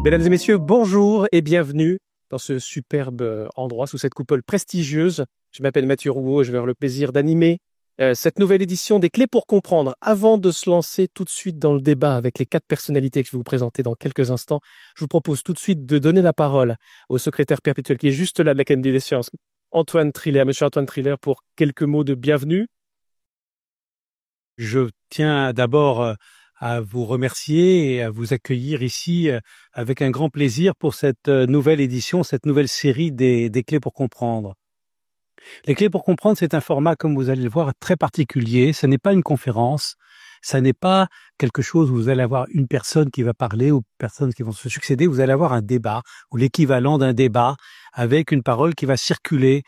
Mesdames et messieurs, bonjour et bienvenue dans ce superbe endroit, sous cette coupole prestigieuse. Je m'appelle Mathieu Rouault et je vais avoir le plaisir d'animer cette nouvelle édition des Clés pour comprendre. Avant de se lancer tout de suite dans le débat avec les 4 personnalités que je vais vous présenter dans quelques instants, je vous propose tout de suite de donner la parole au secrétaire perpétuel qui est juste là de l'Académie des sciences, Antoine Triller. Monsieur Antoine Triller, pour quelques mots de bienvenue. Je tiens d'abord à vous remercier et à vous accueillir ici avec un grand plaisir pour cette nouvelle édition, cette nouvelle série des Clés pour comprendre. Les Clés pour comprendre, c'est un format, comme vous allez le voir, très particulier. Ce n'est pas une conférence, ça n'est pas quelque chose où vous allez avoir une personne qui va parler ou personnes qui vont se succéder. Vous allez avoir un débat ou l'équivalent d'un débat avec une parole qui va circuler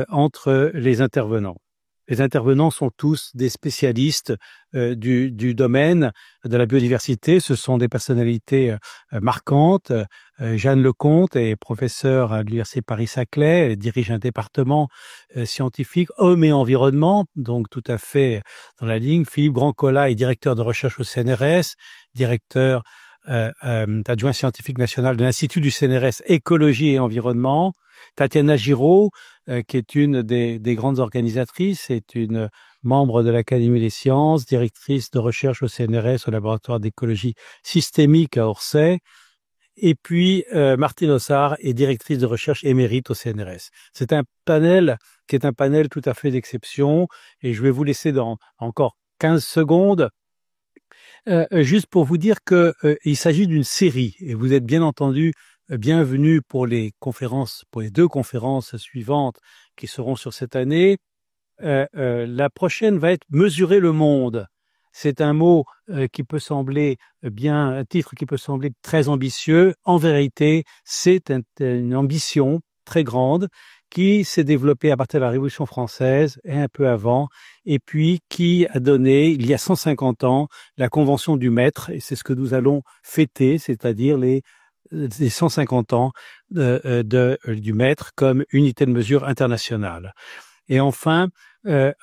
entre les intervenants. Les intervenants sont tous des spécialistes du domaine de la biodiversité. Ce sont des personnalités marquantes. Jeanne Lecomte est professeure à l'Université Paris-Saclay. Elle dirige un département scientifique Hommes et Environnement, donc tout à fait dans la ligne. Philippe Brancola est directeur de recherche au CNRS, directeur adjoint scientifique national de l'Institut du CNRS Écologie et Environnement. Tatiana Giraud, qui est une des grandes organisatrices, est une membre de l'Académie des sciences, directrice de recherche au CNRS, au laboratoire d'écologie systémique à Orsay. Et puis, Martine Ossard est directrice de recherche émérite au CNRS. C'est un panel qui est un panel tout à fait d'exception. Et je vais vous laisser dans encore 15 secondes juste pour vous dire que il s'agit d'une série. Et vous êtes bien entendu bienvenue pour les conférences, pour les 2 conférences suivantes qui seront sur cette année. La prochaine va être Mesurer le monde. C'est un mot qui peut sembler un titre qui peut sembler très ambitieux. En vérité, c'est une ambition très grande qui s'est développée à partir de la Révolution française et un peu avant, et puis qui a donné, il y a 150 ans, la Convention du Maître, et c'est ce que nous allons fêter, c'est-à-dire les 150 ans du Maître comme unité de mesure internationale. Et enfin,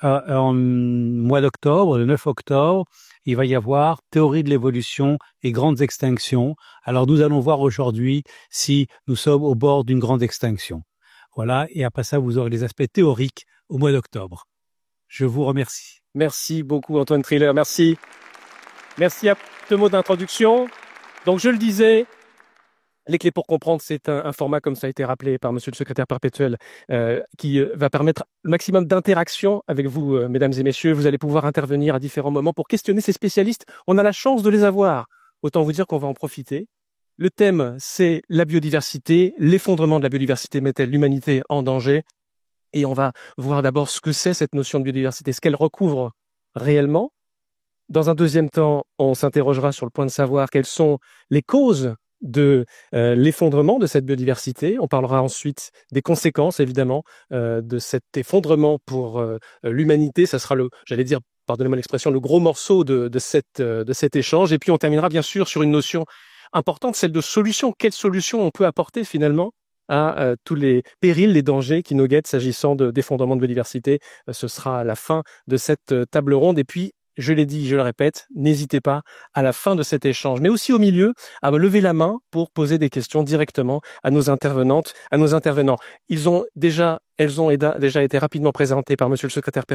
en mois d'octobre, le 9 octobre, il va y avoir théorie de l'évolution et grandes extinctions. Alors nous allons voir aujourd'hui si nous sommes au bord d'une grande extinction. Voilà, et après ça, vous aurez les aspects théoriques au mois d'octobre. Je vous remercie. Merci beaucoup Antoine Triller, merci. Merci à ce mot d'introduction. Donc je le disais, les Clés pour comprendre, c'est un format, comme ça a été rappelé par monsieur le secrétaire perpétuel, qui va permettre le maximum d'interaction avec vous, mesdames et messieurs. Vous allez pouvoir intervenir à différents moments pour questionner ces spécialistes. On a la chance de les avoir. Autant vous dire qu'on va en profiter. Le thème, c'est la biodiversité. L'effondrement de la biodiversité met-elle l'humanité en danger? Et on va voir d'abord ce que c'est cette notion de biodiversité, ce qu'elle recouvre réellement. Dans un deuxième temps, on s'interrogera sur le point de savoir quelles sont les causes de l'effondrement de cette biodiversité. On parlera ensuite des conséquences, évidemment, de cet effondrement pour l'humanité. Ça sera j'allais dire, pardonnez-moi l'expression, le gros morceau de cet échange. Et puis on terminera bien sûr sur une notion importante, celle de solution. Quelle solution on peut apporter finalement à tous les périls, les dangers qui nous guettent s'agissant d'effondrement de biodiversité. Ce sera la fin de cette table ronde. Et puis, je l'ai dit, je le répète, n'hésitez pas à la fin de cet échange, mais aussi au milieu, à lever la main pour poser des questions directement à nos intervenantes, à nos intervenants. Elles ont déjà été rapidement présentées par monsieur le secrétaire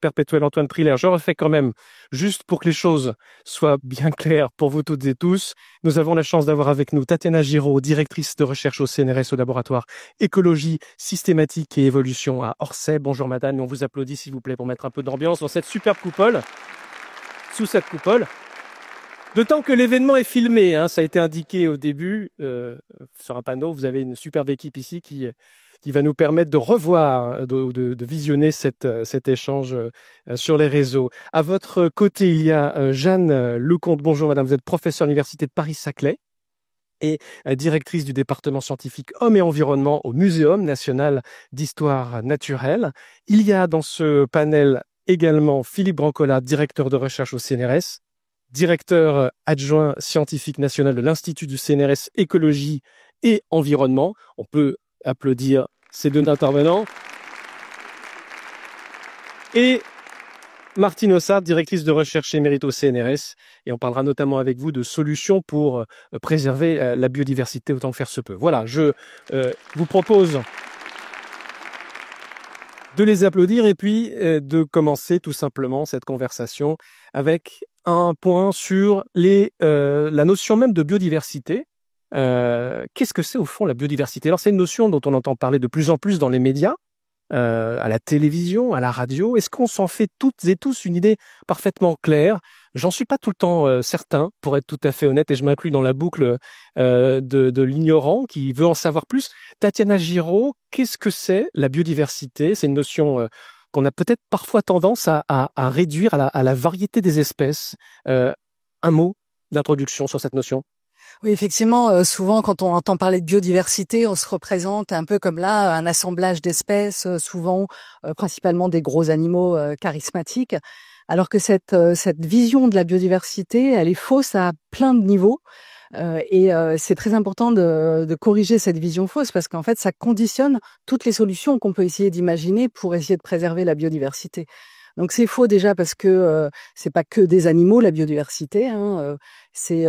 perpétuel Antoine Triller. Je refais quand même, juste pour que les choses soient bien claires pour vous toutes et tous. Nous avons la chance d'avoir avec nous Tatiana Giraud, directrice de recherche au CNRS, au laboratoire Écologie, Systématique et Évolution à Orsay. Bonjour madame, et on vous applaudit s'il vous plaît pour mettre un peu d'ambiance dans cette superbe coupole. Sous cette coupole. D'autant que l'événement est filmé, hein, ça a été indiqué au début sur un panneau. Vous avez une superbe équipe ici qui va nous permettre de revoir, de visionner cet échange sur les réseaux. À votre côté, il y a Jeanne Lecomte. Bonjour madame, vous êtes professeure à l'Université de Paris-Saclay et directrice du département scientifique Hommes et Environnement au Muséum national d'histoire naturelle. Il y a dans ce panel également Philippe Brancola, directeur de recherche au CNRS, directeur adjoint scientifique national de l'Institut du CNRS Écologie et Environnement. On peut applaudir ces 2 intervenants. Et Martine Ossard, directrice de recherche émérite au CNRS, et on parlera notamment avec vous de solutions pour préserver la biodiversité autant que faire se peut. Voilà, je vous propose de les applaudir et puis de commencer tout simplement cette conversation avec un point sur la notion même de biodiversité. Qu'est-ce que c'est au fond la biodiversité? Alors c'est une notion dont on entend parler de plus en plus dans les médias, à la télévision, à la radio. Est-ce qu'on s'en fait toutes et tous une idée parfaitement claire? J'en suis pas tout le temps certain, pour être tout à fait honnête, et je m'inclus dans la boucle de l'ignorant qui veut en savoir plus. Tatiana Giraud, qu'est-ce que c'est la biodiversité? C'est une notion qu'on a peut-être parfois tendance à réduire à la variété des espèces. Un mot d'introduction sur cette notion? Oui, effectivement, souvent quand on entend parler de biodiversité, on se représente un peu comme là un assemblage d'espèces, souvent principalement des gros animaux charismatiques, alors que cette vision de la biodiversité, elle est fausse à plein de niveaux. C'est très important de corriger cette vision fausse parce qu'en fait, ça conditionne toutes les solutions qu'on peut essayer d'imaginer pour essayer de préserver la biodiversité. Donc c'est faux déjà parce que c'est pas que des animaux la biodiversité. C'est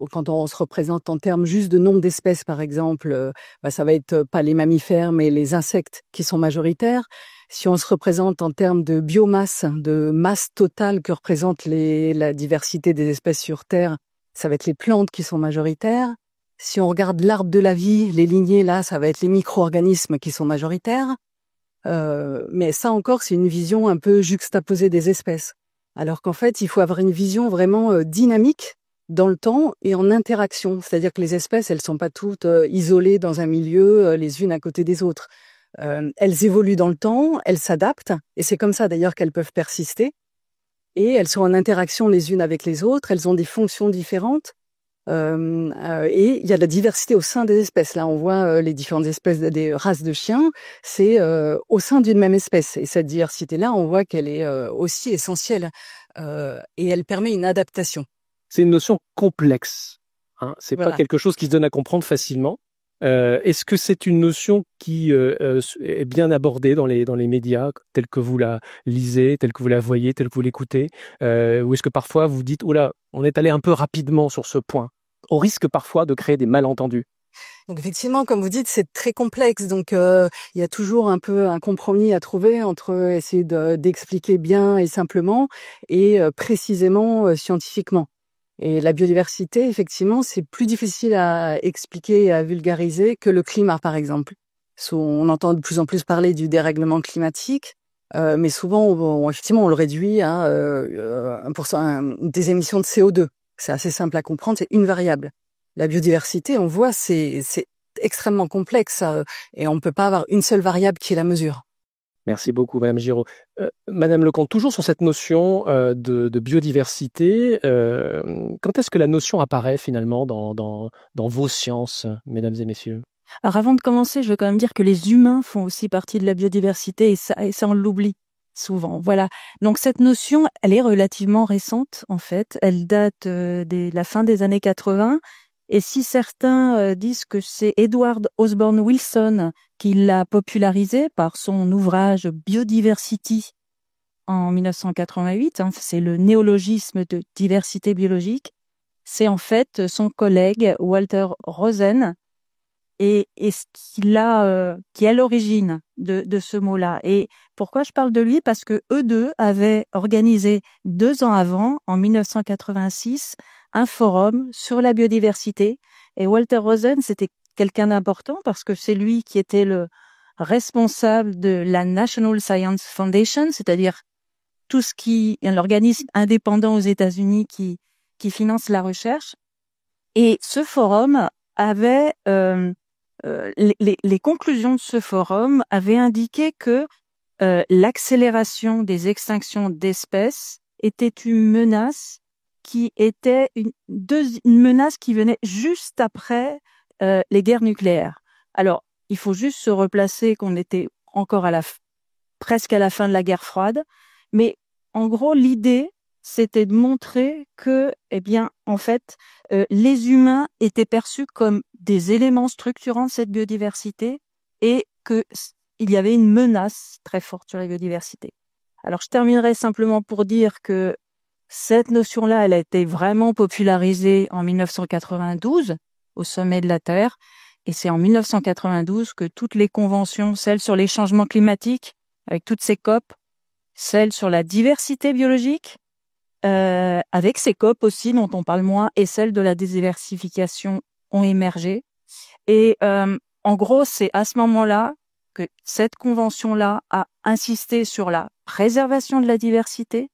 quand on se représente en termes juste de nombre d'espèces par exemple, ça va être pas les mammifères mais les insectes qui sont majoritaires. Si on se représente en termes de biomasse, de masse totale que représente la diversité des espèces sur Terre, ça va être les plantes qui sont majoritaires. Si on regarde l'arbre de la vie, les lignées là, ça va être les micro-organismes qui sont majoritaires. Mais ça encore, c'est une vision un peu juxtaposée des espèces. Alors qu'en fait, il faut avoir une vision vraiment dynamique dans le temps et en interaction. C'est-à-dire que les espèces, elles sont pas toutes isolées dans un milieu, les unes à côté des autres. Elles évoluent dans le temps, elles s'adaptent, et c'est comme ça d'ailleurs qu'elles peuvent persister. Et elles sont en interaction les unes avec les autres, elles ont des fonctions différentes. Et il y a de la diversité au sein des espèces. Là, on voit les différentes espèces des races de chiens, c'est au sein d'une même espèce. Et cette diversité-là, on voit qu'elle est aussi essentielle et elle permet une adaptation. C'est une notion complexe. C'est Voilà. pas quelque chose qui se donne à comprendre facilement. Est-ce que c'est une notion qui est bien abordée dans les médias, tels que vous la lisez, tels que vous la voyez, tels que vous l'écoutez, ou est-ce que parfois vous dites, oula, on est allé un peu rapidement sur ce point, au risque parfois de créer des malentendus? Donc effectivement, comme vous dites, c'est très complexe. Donc il y a toujours un peu un compromis à trouver entre essayer d'expliquer bien et simplement et précisément scientifiquement. Et la biodiversité, effectivement, c'est plus difficile à expliquer et à vulgariser que le climat, par exemple. On entend de plus en plus parler du dérèglement climatique, mais souvent, effectivement, on le réduit à des émissions de CO2. C'est assez simple à comprendre, c'est une variable. La biodiversité, on voit, c'est extrêmement complexe et on ne peut pas avoir une seule variable qui est la mesure. Merci beaucoup, Madame Giraud. Madame Lecomte, toujours sur cette notion de biodiversité, quand est-ce que la notion apparaît finalement dans vos sciences, mesdames et messieurs? Alors avant de commencer, je veux quand même dire que les humains font aussi partie de la biodiversité et ça on l'oublie souvent. Voilà. Donc cette notion, elle est relativement récente en fait. Elle date de la fin des années 80. Et si certains disent que c'est Edward Osborne Wilson qui l'a popularisé par son ouvrage Biodiversity en 1988, c'est le néologisme de diversité biologique, c'est en fait son collègue Walter Rosen et qui est à l'origine de ce mot-là. Et pourquoi je parle de lui? Parce que eux deux avaient organisé 2 ans avant, en 1986, un forum sur la biodiversité. Et Walter Rosen, c'était quelqu'un d'important parce que c'est lui qui était le responsable de la National Science Foundation, c'est-à-dire tout ce qui est l'organisme indépendant aux États-Unis qui finance la recherche. Et ce forum avait les conclusions de ce forum avaient indiqué que l'accélération des extinctions d'espèces était une menace qui était une menace qui venait juste après les guerres nucléaires. Alors, il faut juste se replacer qu'on était encore presque à la fin de la guerre froide, mais en gros, l'idée, c'était de montrer que, en fait, les humains étaient perçus comme des éléments structurants de cette biodiversité et que il y avait une menace très forte sur la biodiversité. Alors, je terminerai simplement pour dire que cette notion-là, elle a été vraiment popularisée en 1992 au sommet de la Terre. Et c'est en 1992 que toutes les conventions, celles sur les changements climatiques, avec toutes ces COP, celles sur la diversité biologique, avec ces COP aussi dont on parle moins, et celles de la désertification ont émergé. Et en gros, c'est à ce moment-là que cette convention-là a insisté sur la préservation de la diversité,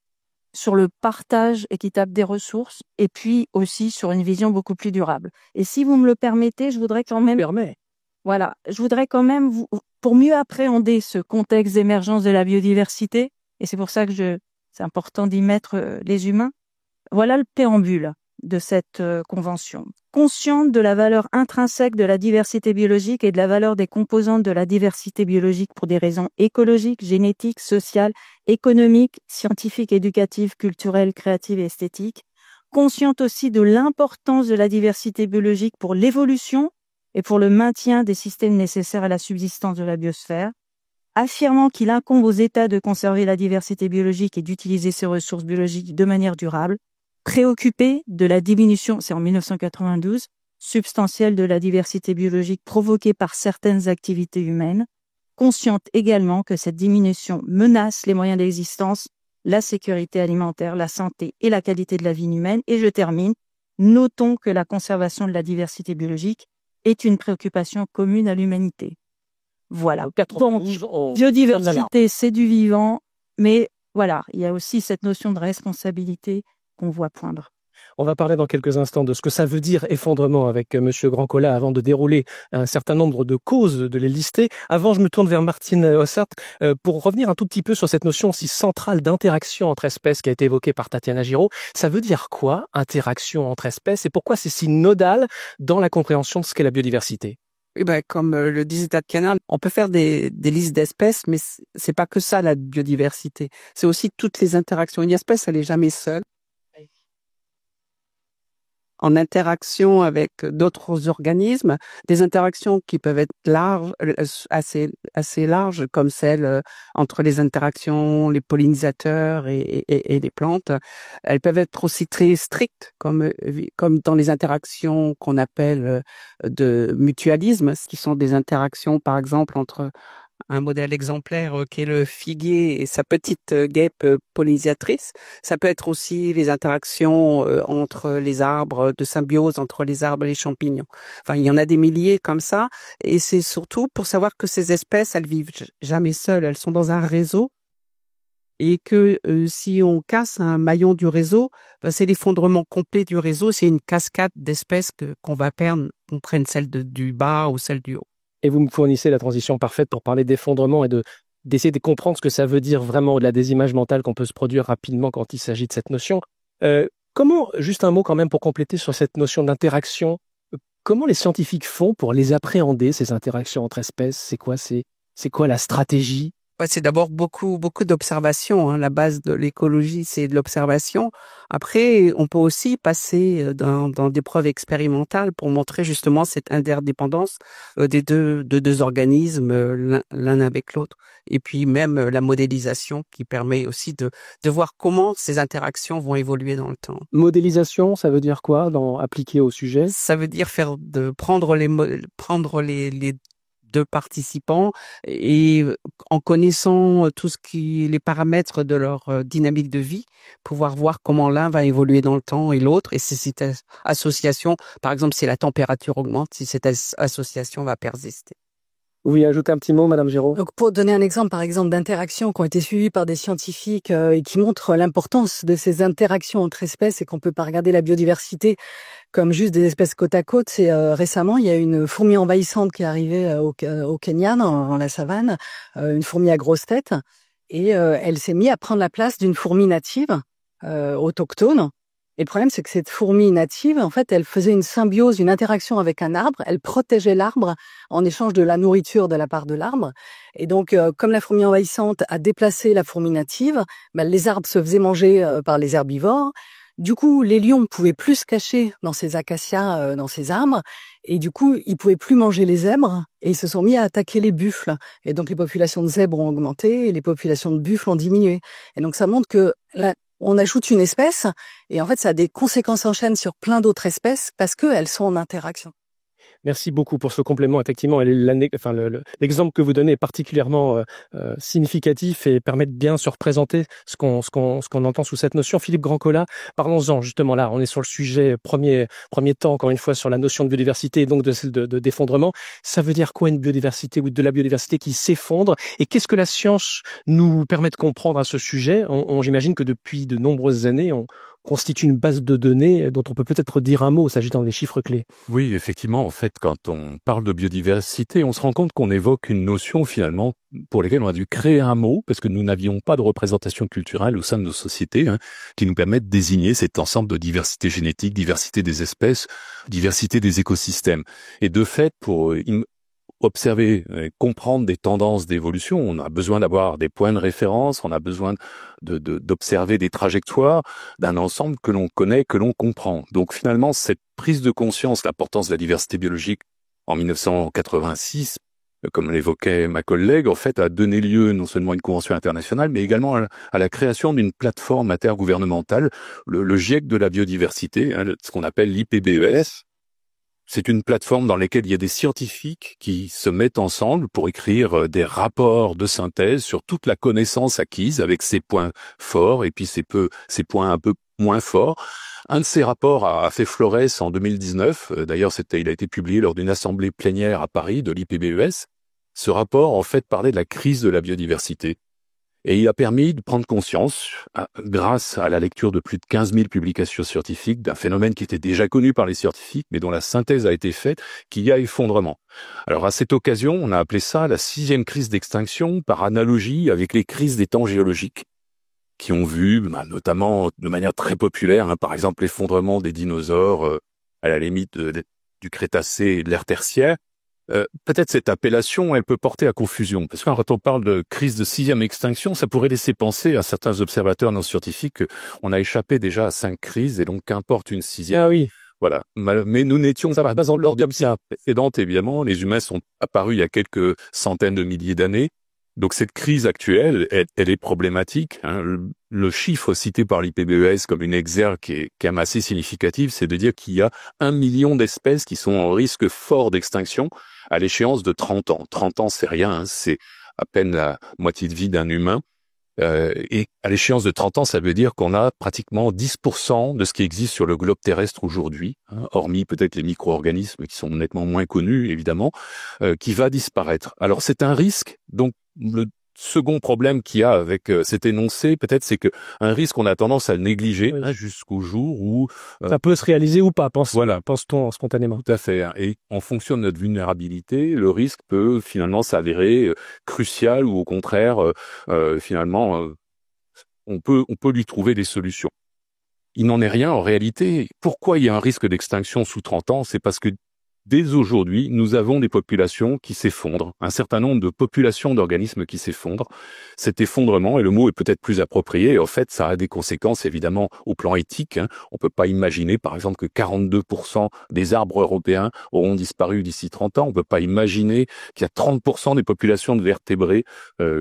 sur le partage équitable des ressources, et puis aussi sur une vision beaucoup plus durable. Et si vous me le permettez, je voudrais quand même... Voilà, je voudrais quand même, pour mieux appréhender ce contexte d'émergence de la biodiversité, et c'est pour ça que c'est important d'y mettre les humains, voilà le préambule de cette convention. Consciente de la valeur intrinsèque de la diversité biologique et de la valeur des composantes de la diversité biologique pour des raisons écologiques, génétiques, sociales, économiques, scientifiques, éducatives, culturelles, créatives et esthétiques. Consciente aussi de l'importance de la diversité biologique pour l'évolution et pour le maintien des systèmes nécessaires à la subsistance de la biosphère. Affirmant qu'il incombe aux États de conserver la diversité biologique et d'utiliser ces ressources biologiques de manière durable, préoccupé de la diminution, c'est en 1992, substantielle de la diversité biologique provoquée par certaines activités humaines, consciente également que cette diminution menace les moyens d'existence, la sécurité alimentaire, la santé et la qualité de la vie humaine. Et je termine, notons que la conservation de la diversité biologique est une préoccupation commune à l'humanité. Voilà. Donc, biodiversité, c'est du vivant, mais voilà, il y a aussi cette notion de responsabilité qu'on voit poindre. On va parler dans quelques instants de ce que ça veut dire effondrement avec Monsieur Grandcola avant de dérouler un certain nombre de causes, de les lister. Avant, je me tourne vers Martine Ossart pour revenir un tout petit peu sur cette notion si centrale d'interaction entre espèces qui a été évoquée par Tatiana Giraud. Ça veut dire quoi, interaction entre espèces, et pourquoi c'est si nodal dans la compréhension de ce qu'est la biodiversité? Oui, comme le disait Tatiana, on peut faire des listes d'espèces, mais c'est pas que ça la biodiversité. C'est aussi toutes les interactions. Une espèce, elle est jamais seule. En interaction avec d'autres organismes, des interactions qui peuvent être larges, assez larges, comme celles entre les interactions, les pollinisateurs et les plantes. Elles peuvent être aussi très strictes, comme dans les interactions qu'on appelle de mutualisme, qui sont des interactions, par exemple, entre un modèle exemplaire qui est le figuier et sa petite guêpe pollinisatrice. Ça peut être aussi les interactions entre les arbres, de symbiose entre les arbres et les champignons. Enfin, il y en a des milliers comme ça, et c'est surtout pour savoir que ces espèces, elles vivent jamais seules, elles sont dans un réseau, et que si on casse un maillon du réseau, c'est l'effondrement complet du réseau, c'est une cascade d'espèces qu'on va perdre, qu'on prenne celle du bas ou celle du haut. Et vous me fournissez la transition parfaite pour parler d'effondrement et d'essayer de comprendre ce que ça veut dire vraiment au-delà des images mentales qu'on peut se produire rapidement quand il s'agit de cette notion. Comment, juste un mot quand même pour compléter sur cette notion d'interaction, comment les scientifiques font pour les appréhender, ces interactions entre espèces? C'est quoi la stratégie? Ouais, c'est d'abord beaucoup d'observations. La base de l'écologie, c'est de l'observation. Après, on peut aussi passer dans des preuves expérimentales pour montrer justement cette interdépendance de deux organismes, l'un avec l'autre. Et puis même la modélisation qui permet aussi de voir comment ces interactions vont évoluer dans le temps. Modélisation, ça veut dire quoi appliqué au sujet? Ça veut dire prendre les deux participants et en connaissant les paramètres de leur dynamique de vie, pouvoir voir comment l'un va évoluer dans le temps et l'autre, et si cette association, par exemple, si la température augmente, si cette association va persister. Vous voulez ajouter un petit mot, Madame Giraud? Donc, pour donner un exemple, par exemple, d'interactions qui ont été suivies par des scientifiques et qui montrent l'importance de ces interactions entre espèces et qu'on peut pas regarder la biodiversité comme juste des espèces côte à côte. C'est récemment, il y a une fourmi envahissante qui est arrivée au Kenya, dans la savane, une fourmi à grosse tête, et elle s'est mise à prendre la place d'une fourmi native, autochtone. Et le problème, c'est que cette fourmi native, en fait, elle faisait une symbiose, une interaction avec un arbre. Elle protégeait l'arbre en échange de la nourriture de la part de l'arbre. Et donc, comme la fourmi envahissante a déplacé la fourmi native, les arbres se faisaient manger par les herbivores. Du coup, les lions ne pouvaient plus se cacher dans ces acacias, dans ces arbres, et du coup, ils pouvaient plus manger les zèbres, et ils se sont mis à attaquer les buffles. Et donc, les populations de zèbres ont augmenté, et les populations de buffles ont diminué. Et donc, ça montre que là, on ajoute une espèce, et en fait, ça a des conséquences en chaîne sur plein d'autres espèces, parce qu'elles sont en interaction. Merci beaucoup pour ce complément. Effectivement, l'exemple que vous donnez est particulièrement significatif et permet de bien se représenter ce qu'on entend sous cette notion. Philippe Grandcola, parlons-en justement là. On est sur le sujet premier temps, encore une fois, sur la notion de biodiversité et donc d'effondrement. Ça veut dire quoi une biodiversité ou de la biodiversité qui s'effondre? Et qu'est-ce que la science nous permet de comprendre à ce sujet? J'imagine que depuis de nombreuses années, on constitue une base de données dont on peut peut-être dire un mot, s'agissant des chiffres clés. Oui, effectivement, en fait, quand on parle de biodiversité, on se rend compte qu'on évoque une notion finalement pour laquelle on a dû créer un mot parce que nous n'avions pas de représentation culturelle au sein de nos sociétés qui nous permettent de désigner cet ensemble de diversité génétique, diversité des espèces, diversité des écosystèmes. Et de fait, pour observer et comprendre des tendances d'évolution, on a besoin d'avoir des points de référence, on a besoin d'observer des trajectoires d'un ensemble que l'on connaît, que l'on comprend. Donc finalement, cette prise de conscience, l'importance de la diversité biologique en 1986, comme l'évoquait ma collègue, en fait, a donné lieu non seulement à une convention internationale, mais également à la création d'une plateforme intergouvernementale, le GIEC de la biodiversité, ce qu'on appelle l'IPBES. C'est une plateforme dans laquelle il y a des scientifiques qui se mettent ensemble pour écrire des rapports de synthèse sur toute la connaissance acquise avec ses points forts et puis ses points un peu moins forts. Un de ces rapports a fait florès en 2019. D'ailleurs, il a été publié lors d'une assemblée plénière à Paris de l'IPBES. Ce rapport, en fait, parlait de la crise de la biodiversité. Et il a permis de prendre conscience, grâce à la lecture de plus de 15 000 publications scientifiques, d'un phénomène qui était déjà connu par les scientifiques, mais dont la synthèse a été faite, qu'il y a effondrement. Alors à cette occasion, on a appelé ça la 6e crise d'extinction, par analogie avec les crises des temps géologiques, qui ont vu, notamment de manière très populaire, par exemple l'effondrement des dinosaures à la limite du Crétacé et de l'ère tertiaire. Peut-être cette appellation, elle peut porter à confusion, parce que quand on parle de crise de 6e extinction, ça pourrait laisser penser à certains observateurs non scientifiques qu'on a échappé déjà à 5 crises, et donc qu'importe une 6e. Ah oui. Voilà. Mais nous n'étions pas dans l'ordre précédente, évidemment. Les humains sont apparus il y a quelques centaines de milliers d'années. Donc cette crise actuelle, elle est problématique. Le chiffre cité par l'IPBES comme une exergue qui est quand même assez significative, c'est de dire qu'il y a 1 million d'espèces qui sont en risque fort d'extinction à l'échéance de 30 ans. 30 ans, c'est rien, c'est à peine la moitié de vie d'un humain. Et à l'échéance de 30 ans, ça veut dire qu'on a pratiquement 10% de ce qui existe sur le globe terrestre aujourd'hui, hormis peut-être les micro-organismes qui sont nettement moins connus, évidemment, qui va disparaître. Alors c'est un risque, donc le second problème qu'il y a avec cet énoncé, peut-être, c'est que un risque, on a tendance à le négliger jusqu'au jour où ça peut se réaliser ou pas, pense-t-on spontanément. Tout à fait. Et en fonction de notre vulnérabilité, le risque peut finalement s'avérer crucial ou au contraire, finalement, on peut lui trouver des solutions. Il n'en est rien en réalité. Pourquoi il y a un risque d'extinction sous 30 ans? C'est parce que dès aujourd'hui, nous avons des populations qui s'effondrent, un certain nombre de populations d'organismes qui s'effondrent. Cet effondrement, et le mot est peut-être plus approprié, en fait, ça a des conséquences évidemment au plan éthique. On peut pas imaginer, par exemple, que 42% des arbres européens auront disparu d'ici 30 ans. On peut pas imaginer qu'il y a 30% des populations de vertébrés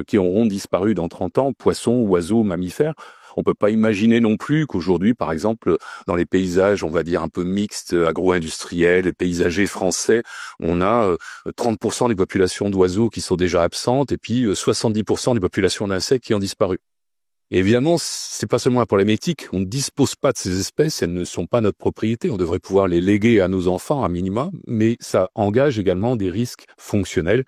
qui auront disparu dans 30 ans, poissons, oiseaux, mammifères. On peut pas imaginer non plus qu'aujourd'hui, par exemple, dans les paysages, on va dire un peu mixtes, agro-industriels, paysagers français, on a 30% des populations d'oiseaux qui sont déjà absentes et puis 70% des populations d'insectes qui ont disparu. Et évidemment, c'est pas seulement un problème éthique. On ne dispose pas de ces espèces, elles ne sont pas notre propriété. On devrait pouvoir les léguer à nos enfants, à minima, mais ça engage également des risques fonctionnels.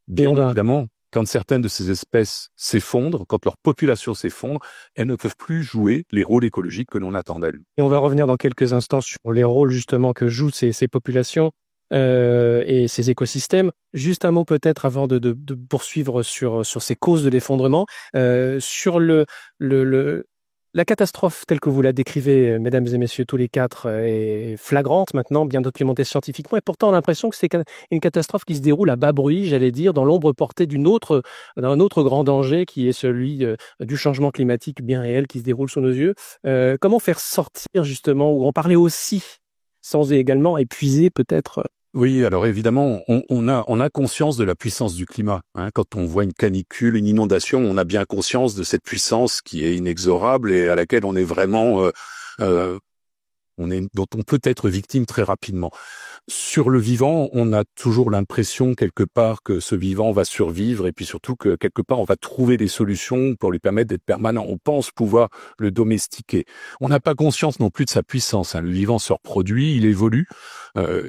Bien évidemment, quand certaines de ces espèces s'effondrent, quand leur population s'effondre, elles ne peuvent plus jouer les rôles écologiques que l'on attend d'elles. Et on va revenir dans quelques instants sur les rôles justement que jouent ces populations et ces écosystèmes. Juste un mot peut-être avant de poursuivre sur ces causes de l'effondrement, sur La catastrophe telle que vous la décrivez, mesdames et messieurs, tous les quatre, est flagrante maintenant, bien documentée scientifiquement, et pourtant on a l'impression que c'est une catastrophe qui se déroule à bas bruit, j'allais dire, dans l'ombre portée d'un autre grand danger qui est celui du changement climatique bien réel qui se déroule sous nos yeux. Comment faire sortir justement, ou en parler aussi, sans également épuiser peut-être. Oui, alors évidemment, on a conscience de la puissance du climat. Hein. Quand on voit une canicule, une inondation, on a bien conscience de cette puissance qui est inexorable et à laquelle on est vraiment, dont on peut être victime très rapidement. Sur le vivant, on a toujours l'impression quelque part que ce vivant va survivre et puis surtout que quelque part on va trouver des solutions pour lui permettre d'être permanent. On pense pouvoir le domestiquer. On n'a pas conscience non plus de sa puissance. Hein. Le vivant se reproduit, il évolue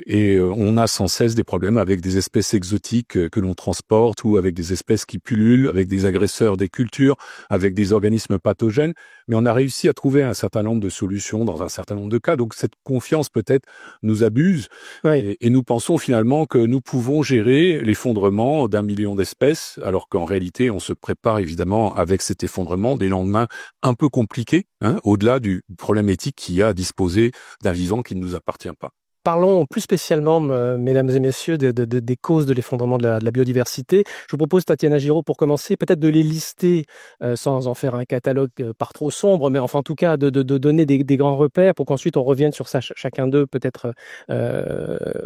et on a sans cesse des problèmes avec des espèces exotiques que l'on transporte ou avec des espèces qui pullulent, avec des agresseurs des cultures, avec des organismes pathogènes. Mais on a réussi à trouver un certain nombre de solutions dans un certain nombre de cas. Donc cette confiance peut-être nous abuse. Oui. Et nous pensons finalement que nous pouvons gérer l'effondrement d'1 million d'espèces, alors qu'en réalité, on se prépare évidemment avec cet effondrement des lendemains un peu compliqués, hein, au-delà du problème éthique qu'il y a à disposer d'un vivant qui ne nous appartient pas. Parlons plus spécialement, mesdames et messieurs, des causes de l'effondrement de la biodiversité. Je vous propose, Tatiana Giraud, pour commencer, peut-être de les lister sans en faire un catalogue par trop sombre, mais enfin, en tout cas, de donner des grands repères pour qu'ensuite on revienne sur ça, chacun d'eux, peut-être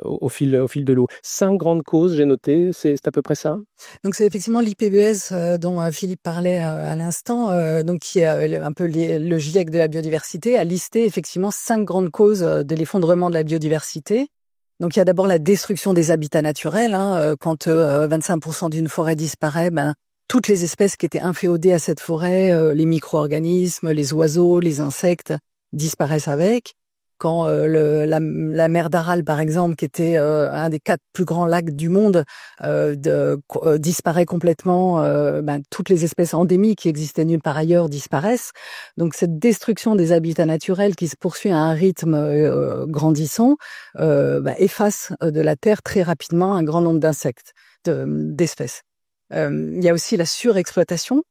au fil de l'eau. 5 grandes causes, j'ai noté, c'est à peu près ça. Donc c'est effectivement l'IPBES dont Philippe parlait à l'instant, donc qui est un peu le GIEC de la biodiversité, a listé effectivement 5 grandes causes de l'effondrement de la biodiversité. Donc il y a d'abord la destruction des habitats naturels. Quand 25% d'une forêt disparaît, toutes les espèces qui étaient inféodées à cette forêt, les micro-organismes, les oiseaux, les insectes, disparaissent avec. Quand la mer d'Aral, par exemple, qui était un des 4 plus grands lacs du monde, disparaît complètement, toutes les espèces endémiques qui existaient nulle part ailleurs disparaissent. Donc cette destruction des habitats naturels qui se poursuit à un rythme grandissant efface de la Terre très rapidement un grand nombre d'espèces. Il y a aussi la surexploitation,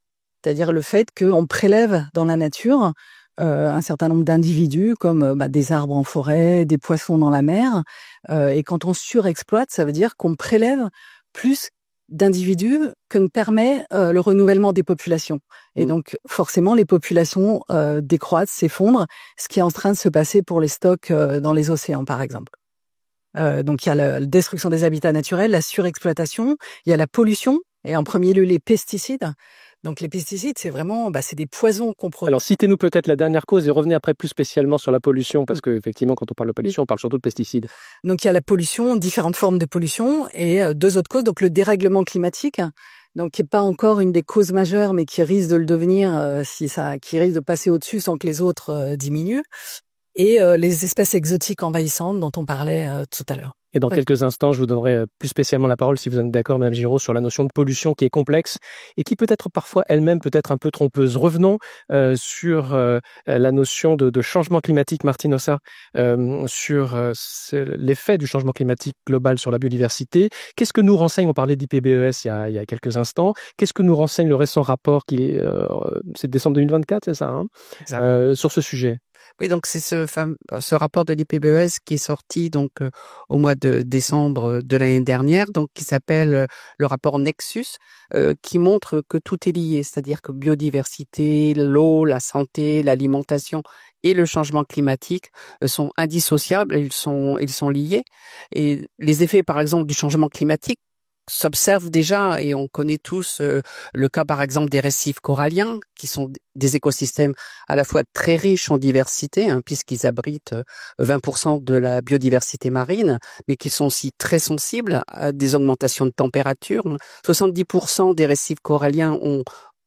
c'est-à-dire le fait qu'on prélève dans la nature un certain nombre d'individus comme des arbres en forêt, des poissons dans la mer. Et quand on surexploite, ça veut dire qu'on prélève plus d'individus que ne permet le renouvellement des populations. Et donc forcément, les populations décroissent, s'effondrent, ce qui est en train de se passer pour les stocks dans les océans, par exemple. Donc il y a la destruction des habitats naturels, la surexploitation, il y a la pollution, et en premier lieu les pesticides. Donc les pesticides, c'est vraiment, c'est des poisons qu'on produit. Alors citez-nous peut-être la dernière cause et revenez après plus spécialement sur la pollution, parce qu'effectivement, quand on parle de pollution, on parle surtout de pesticides. Donc il y a la pollution, différentes formes de pollution, et 2 autres causes. Donc le dérèglement climatique, donc qui n'est pas encore une des causes majeures, mais qui risque de le devenir qui risque de passer au-dessus sans que les autres diminuent. Et les espèces exotiques envahissantes dont on parlait tout à l'heure. Et dans quelques instants, je vous donnerai plus spécialement la parole, si vous êtes d'accord, Mme Giraud, sur la notion de pollution qui est complexe et qui peut être parfois elle-même peut-être un peu trompeuse. Revenons sur la notion de changement climatique, Martine Ossa, sur l'effet du changement climatique global sur la biodiversité. Qu'est-ce que nous renseigne, on parlait d'IPBES il y a quelques instants, qu'est-ce que nous renseigne le récent rapport c'est décembre 2024, c'est ça, sur ce sujet? Oui, donc c'est ce rapport de l'IPBES qui est sorti donc au mois de décembre de l'année dernière, donc qui s'appelle le rapport Nexus, qui montre que tout est lié, c'est-à-dire que biodiversité, l'eau, la santé, l'alimentation et le changement climatique sont indissociables, ils sont liés. Et les effets, par exemple, du changement climatique s'observe déjà, et on connaît tous le cas par exemple des récifs coralliens qui sont des écosystèmes à la fois très riches en diversité, puisqu'ils abritent 20% de la biodiversité marine, mais qui sont aussi très sensibles à des augmentations de température. 70% des récifs coralliens ont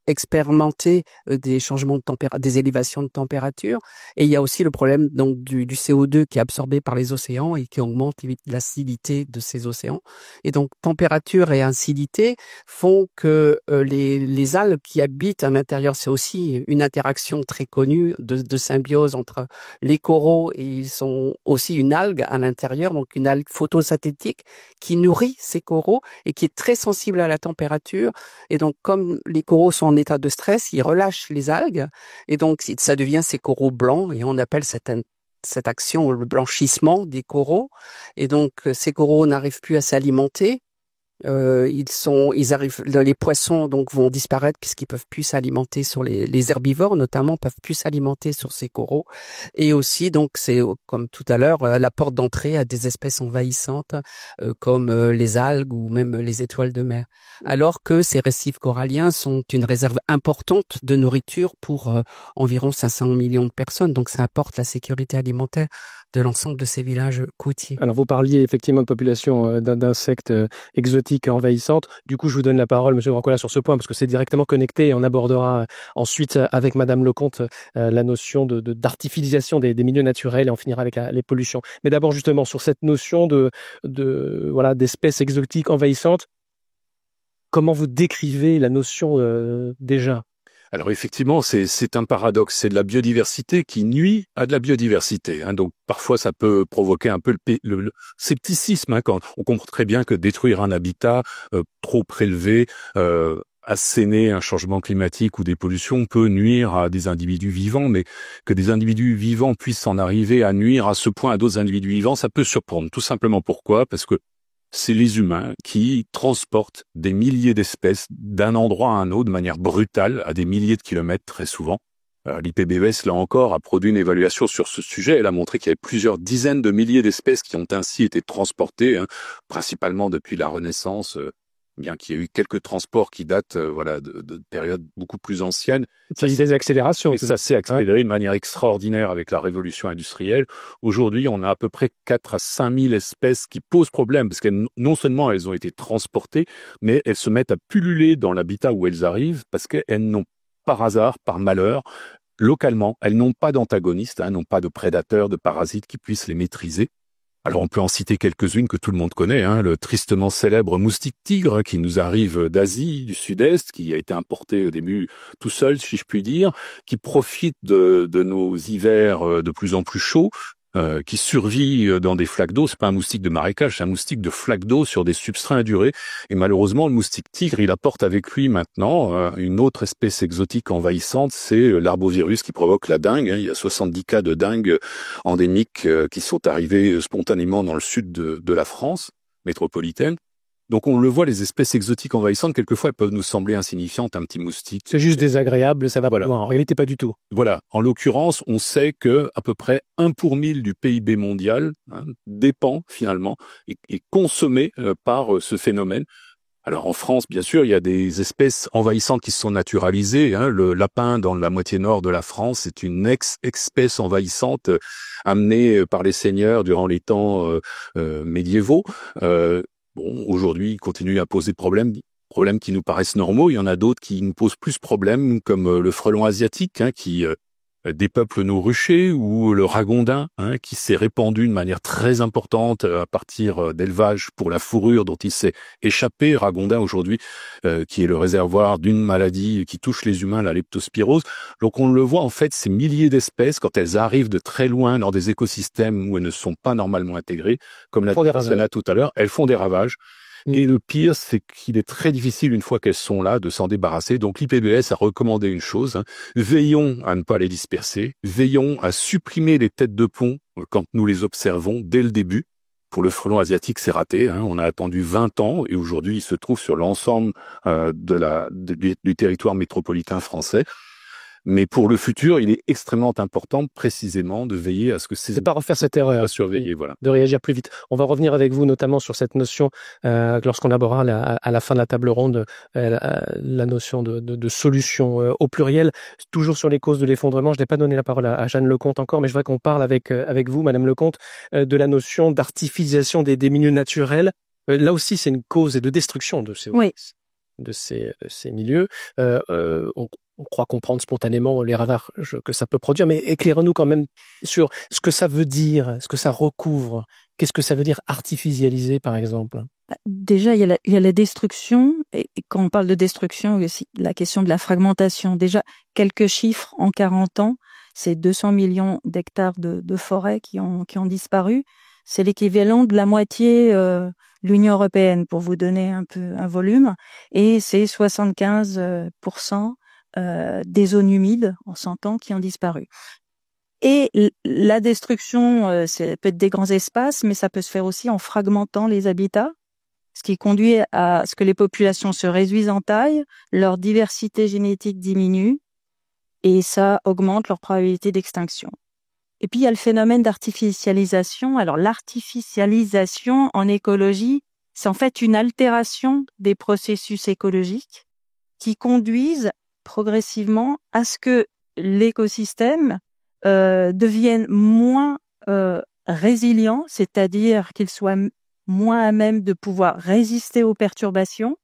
expérimenter des changements de des élévations de température. Et il y a aussi le problème donc du CO2 qui est absorbé par les océans et qui augmente l'acidité de ces océans. Et donc température et acidité font que les algues qui habitent à l'intérieur, c'est aussi une interaction très connue de symbiose entre les coraux, et ils sont aussi une algue à l'intérieur, donc une algue photosynthétique qui nourrit ces coraux et qui est très sensible à la température. Et donc comme les coraux sont en état de stress, il relâche les algues et donc ça devient ces coraux blancs et on appelle cette action le blanchissement des coraux. Et donc ces coraux n'arrivent plus à s'alimenter. Ils arrivent, les poissons donc vont disparaître puisqu'ils peuvent plus s'alimenter sur les herbivores notamment peuvent plus s'alimenter sur ces coraux et aussi donc c'est comme tout à l'heure la porte d'entrée à des espèces envahissantes comme les algues ou même les étoiles de mer. Alors que ces récifs coralliens sont une réserve importante de nourriture pour environ 500 millions de personnes, donc ça apporte la sécurité alimentaire de l'ensemble de ces villages côtiers. Alors, vous parliez effectivement de population d'insectes exotiques envahissantes. Du coup, je vous donne la parole, Monsieur Brancola, sur ce point, parce que c'est directement connecté et on abordera ensuite avec Madame Lecomte la notion d'artificialisation des milieux naturels et on finira avec les pollutions. Mais d'abord, justement, sur cette notion voilà, d'espèces exotiques envahissantes, comment vous décrivez la notion déjà? Alors effectivement, c'est un paradoxe. C'est de la biodiversité qui nuit à de la biodiversité. Donc parfois, ça peut provoquer un peu le scepticisme. Quand on comprend très bien que détruire un habitat trop prélevé, asséner un changement climatique ou des pollutions peut nuire à des individus vivants, mais que des individus vivants puissent en arriver à nuire à ce point à d'autres individus vivants, ça peut surprendre. Tout simplement pourquoi ? Parce que c'est les humains qui transportent des milliers d'espèces d'un endroit à un autre de manière brutale, à des milliers de kilomètres très souvent. L'IPBES, là encore, a produit une évaluation sur ce sujet. Elle a montré qu'il y avait plusieurs dizaines de milliers d'espèces qui ont ainsi été transportées, principalement depuis la Renaissance, bien qu'il y ait eu quelques transports qui datent de périodes beaucoup plus anciennes. Ça, c'est des accélérations. Et ça s'est accéléré de manière extraordinaire avec la révolution industrielle. Aujourd'hui, on a à peu près 4 à 5 000 espèces qui posent problème, parce que non seulement elles ont été transportées, mais elles se mettent à pulluler dans l'habitat où elles arrivent, parce qu'elles n'ont, par hasard, par malheur, localement, elles n'ont pas d'antagonistes, n'ont pas de prédateurs, de parasites qui puissent les maîtriser. Alors on peut en citer quelques-unes que tout le monde connaît, le tristement célèbre moustique tigre qui nous arrive d'Asie, du Sud-Est, qui a été importé au début tout seul, si je puis dire, qui profite de nos hivers de plus en plus chauds, qui survit dans des flaques d'eau. C'est pas un moustique de marécage, c'est un moustique de flaques d'eau sur des substrats indurés. Et malheureusement, le moustique tigre, il apporte avec lui maintenant une autre espèce exotique envahissante, c'est l'arbovirus qui provoque la dengue. Il y a 70 cas de dengue endémiques qui sont arrivés spontanément dans le sud de la France métropolitaine. Donc on le voit, les espèces exotiques envahissantes, quelquefois, elles peuvent nous sembler insignifiantes, un petit moustique. C'est juste désagréable, ça va pas loin. En réalité, pas du tout. Voilà. En l'occurrence, on sait que à peu près 1 pour 1000 du PIB mondial dépend finalement et est consommé par ce phénomène. Alors en France, bien sûr, il y a des espèces envahissantes qui se sont naturalisées. Le lapin dans la moitié nord de la France est une espèce envahissante amenée par les seigneurs durant les temps médiévaux. Aujourd'hui, il continue à poser problèmes qui nous paraissent normaux. Il y en a d'autres qui nous posent plus problème, comme le frelon asiatique qui dépeuple nos ruchers, ou le ragondin qui s'est répandu de manière très importante à partir d'élevage pour la fourrure dont il s'est échappé. Ragondin aujourd'hui, qui est le réservoir d'une maladie qui touche les humains, la leptospirose. Donc on le voit, en fait, ces milliers d'espèces, quand elles arrivent de très loin dans des écosystèmes où elles ne sont pas normalement intégrées, comme l'a dit tout à l'heure, elles font des ravages. Et le pire, c'est qu'il est très difficile, une fois qu'elles sont là, de s'en débarrasser. Donc l'IPBES a recommandé une chose, veillons à ne pas les disperser, veillons à supprimer les têtes de pont quand nous les observons dès le début. Pour le frelon asiatique, c'est raté. On a attendu 20 ans et aujourd'hui, il se trouve sur l'ensemble du territoire métropolitain français. Mais pour le futur, il est extrêmement important précisément de veiller à ce que c'est pas refaire cette erreur, à surveiller, voilà, de réagir plus vite. On va revenir avec vous notamment sur cette notion lorsqu'on abordera à la fin de la table ronde la notion de solution au pluriel. Toujours sur les causes de l'effondrement, je n'ai pas donné la parole à Jeanne Lecomte encore, mais je voudrais qu'on parle avec vous, Madame Lecomte, de la notion d'artificialisation des milieux naturels. Là aussi, c'est une cause et de destruction de ces milieux. On croit comprendre spontanément les ravages que ça peut produire, mais éclairez-nous quand même sur ce que ça veut dire, ce que ça recouvre. Qu'est-ce que ça veut dire artificialiser, par exemple? Déjà, il y a la destruction, et quand on parle de destruction, il y a aussi la question de la fragmentation. Déjà, quelques chiffres en 40 ans, c'est 200 millions d'hectares de forêts qui ont disparu. C'est l'équivalent de la moitié de l'Union européenne, pour vous donner un peu un volume, et c'est 75% des zones humides, on s'entend, qui ont disparu. Et la destruction, ça peut être des grands espaces, mais ça peut se faire aussi en fragmentant les habitats, ce qui conduit à ce que les populations se réduisent en taille, leur diversité génétique diminue, et ça augmente leur probabilité d'extinction. Et puis, il y a le phénomène d'artificialisation. Alors, l'artificialisation en écologie, c'est en fait une altération des processus écologiques qui conduisent progressivement à ce que l'écosystème devienne moins résilient, c'est-à-dire qu'il soit moins à même de pouvoir résister aux perturbations